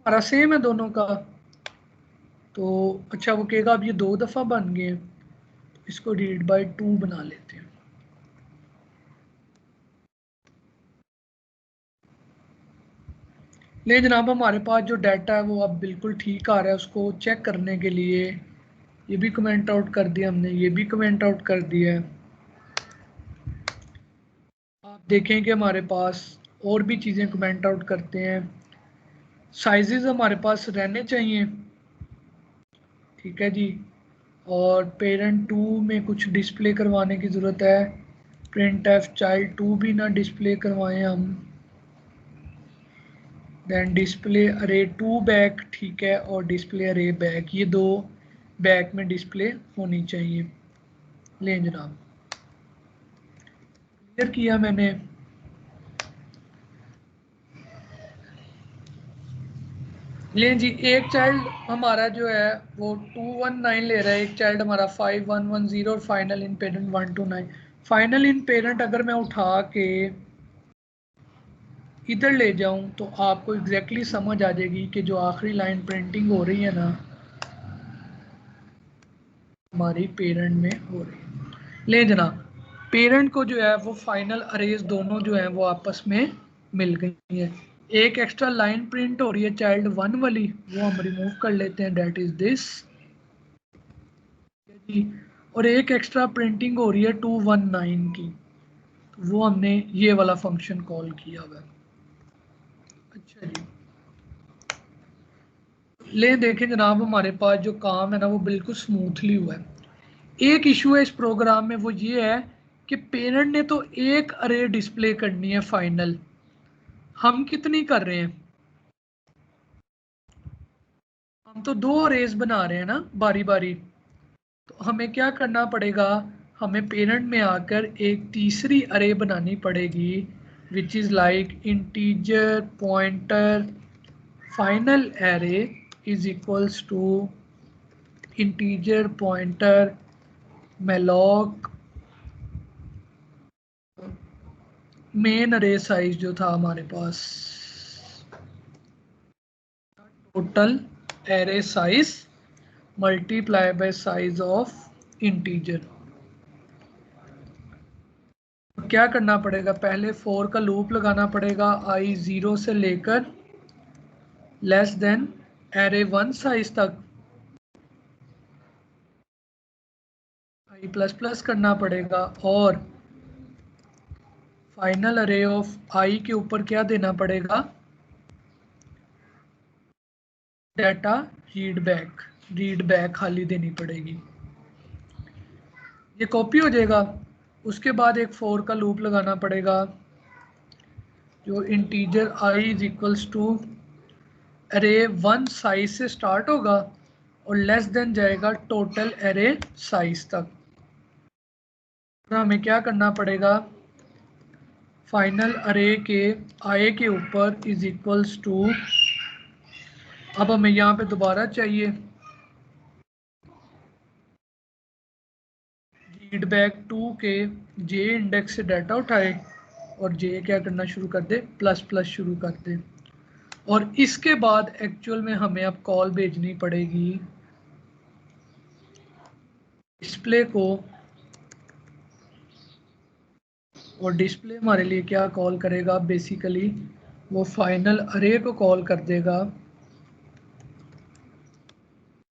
हमारा सेम है दोनों का, तो अच्छा वो कहेगा अब ये 2 दफ़ा बन गए, तो इसको रीड बाय 2 बना लेते हैं। ले जनाब, हमारे पास जो डाटा है वो अब बिल्कुल ठीक आ रहा है। उसको चेक करने के लिए ये भी कमेंट आउट कर दिया हमने, ये भी कमेंट आउट कर दिया है। आप देखें कि हमारे पास और भी चीज़ें कमेंट आउट करते हैं। साइजेस हमारे पास रहने चाहिए, ठीक है जी। और पेरेंट 2 में कुछ डिस्प्ले करवाने की ज़रूरत है। प्रिंट एफ चाइल्ड 2 भी ना डिस्प्ले करवाएं हम। देन डिस्प्ले अरे 2 बैक, ठीक है, और डिस्प्ले अरे बैक, ये दो बैक में डिस्प्ले होनी चाहिए। लें जनाब, क्लियर किया मैंने। लें जी, एक चाइल्ड हमारा जो है वो 219 ले रहा है, एक चाइल्ड हमारा 5110 और final in parent 129। Final in parent अगर मैं उठा के इधर ले जाऊं तो आपको एग्जैक्टली समझ आ जाएगी कि जो आखिरी लाइन प्रिंटिंग हो रही है ना हमारी पेरेंट में हो रही है। ले जनाब, पेरेंट को जो है वो फाइनल अरेज दोनों जो है वो आपस में मिल गई है। एक एक्स्ट्रा लाइन प्रिंट हो रही है चाइल्ड 1 वाली, वो हम रिमूव कर लेते हैं, डेट इज दिस जी। और एक एक्स्ट्रा प्रिंटिंग हो रही है 219 की, तो वो हमने ये वाला फंक्शन कॉल किया हुआ है। अच्छा जी, ले देखें जनाब, हमारे पास जो काम है ना वो बिल्कुल स्मूथली हुआ है। एक इशू है इस प्रोग्राम में, वो ये है कि पेरेंट ने तो एक अरे डिस्प्ले करनी है फाइनल, हम कितनी कर रहे हैं? हम तो दो अरेज बना रहे हैं ना बारी बारी। तो हमें क्या करना पड़ेगा, हमें पेरेंट में आकर एक तीसरी अरे बनानी पड़ेगी, which is like integer pointer final array is equals to integer pointer malloc main array size जो था हमारे पास, total array size multiply by size of integer. क्या करना पड़ेगा, पहले 4 का लूप लगाना पड़ेगा i 0 से लेकर लेस देन एरे 1 साइज तक, i प्लस प्लस करना पड़ेगा, और फाइनल अरे ऑफ i के ऊपर क्या देना पड़ेगा, डाटा रीड बैक खाली देनी पड़ेगी। ये कॉपी हो जाएगा। उसके बाद एक 4 का लूप लगाना पड़ेगा जो integer i is equals to array 1 size से स्टार्ट होगा और लेस देन जाएगा टोटल एरे साइज तक। तो हमें क्या करना पड़ेगा, फाइनल अरे के i के ऊपर इज इक्वल्स टू, अब हमें यहाँ पे दोबारा चाहिए रीड बैक 2 के जे इंडेक्स से डाटा उठाए और जे क्या करना शुरू कर दे, प्लस प्लस शुरू कर दे। और इसके बाद एक्चुअल में हमें अब कॉल भेजनी पड़ेगी डिस्प्ले को, और डिस्प्ले हमारे लिए क्या कॉल करेगा, बेसिकली वो फाइनल अरे को कॉल कर देगा।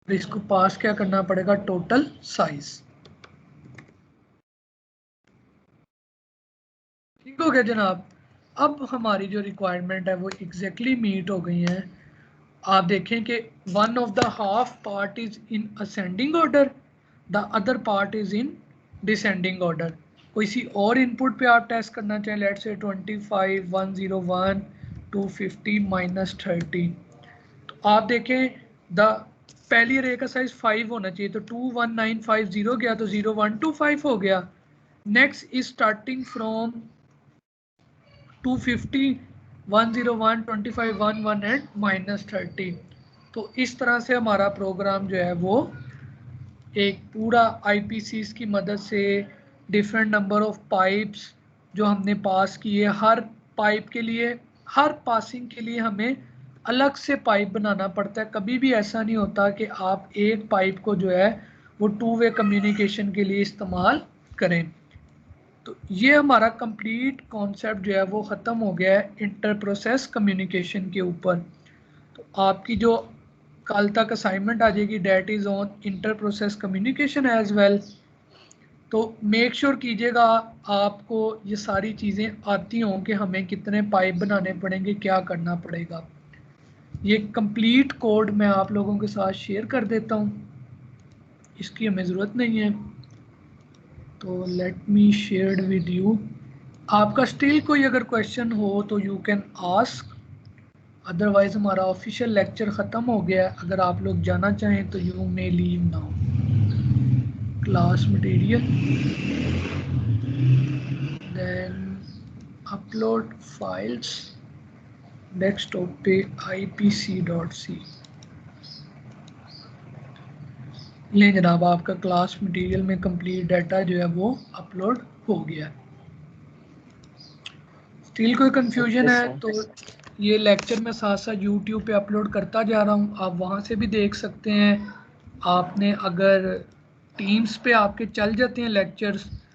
और इसको पास क्या करना पड़ेगा, टोटल साइज। ठीक हो गया जनाब। अब हमारी जो रिक्वायरमेंट है वो एग्जैक्टली मीट हो गई है। आप देखें कि one of the half part is in ascending order, the other part is in descending order. कोई सी और इनपुट पे आप टेस्ट करना चाहें, लेट्स से 25 101 250 -30, तो आप देखें द पहली अरे का साइज 5 होना चाहिए, तो 21950 गया तो 0125 हो गया। Next is starting from 250 101 25 11 and -30। तो इस तरह से हमारा प्रोग्राम जो है वो एक पूरा आईपीसीस की मदद से डिफरेंट नंबर ऑफ पाइप्स जो हमने पास किए, हर पाइप के लिए, हर पासिंग के लिए हमें अलग से पाइप बनाना पड़ता है। कभी भी ऐसा नहीं होता कि आप एक पाइप को जो है वो 2 वे कम्युनिकेशन के लिए इस्तेमाल करें। तो ये हमारा कंप्लीट कॉन्सेप्ट जो है वो ख़त्म हो गया है इंटर प्रोसेस कम्युनिकेशन के ऊपर। तो आपकी जो कल तक असाइनमेंट आ जाएगी date is on inter process communication as well. तो मेक श्योर कीजिएगा आपको ये सारी चीज़ें आती हों कि हमें कितने पाइप बनाने पड़ेंगे, क्या करना पड़ेगा। ये कंप्लीट कोड मैं आप लोगों के साथ शेयर कर देता हूँ, इसकी हमें ज़रूरत नहीं है। तो let me share with you. आपका स्टिल कोई अगर क्वेश्चन हो तो यू कैन आस्क, अदरवाइज हमारा ऑफिशियल लेक्चर ख़त्म हो गया है। अगर आप लोग जाना चाहें तो you may leave now. Class material, then upload files, desktop पे ipc.c। ले जनाब, आपका क्लास मटेरियल में कंप्लीट डाटा जो है वो अपलोड हो गया है। स्टिल कोई कंफ्यूजन Okay, है sir. तो ये लेक्चर मैं साथ साथ यूट्यूब पे अपलोड करता जा रहा हूँ, आप वहाँ से भी देख सकते हैं। आपने अगर टीम्स पे आपके चल जाते हैं लेक्चर्स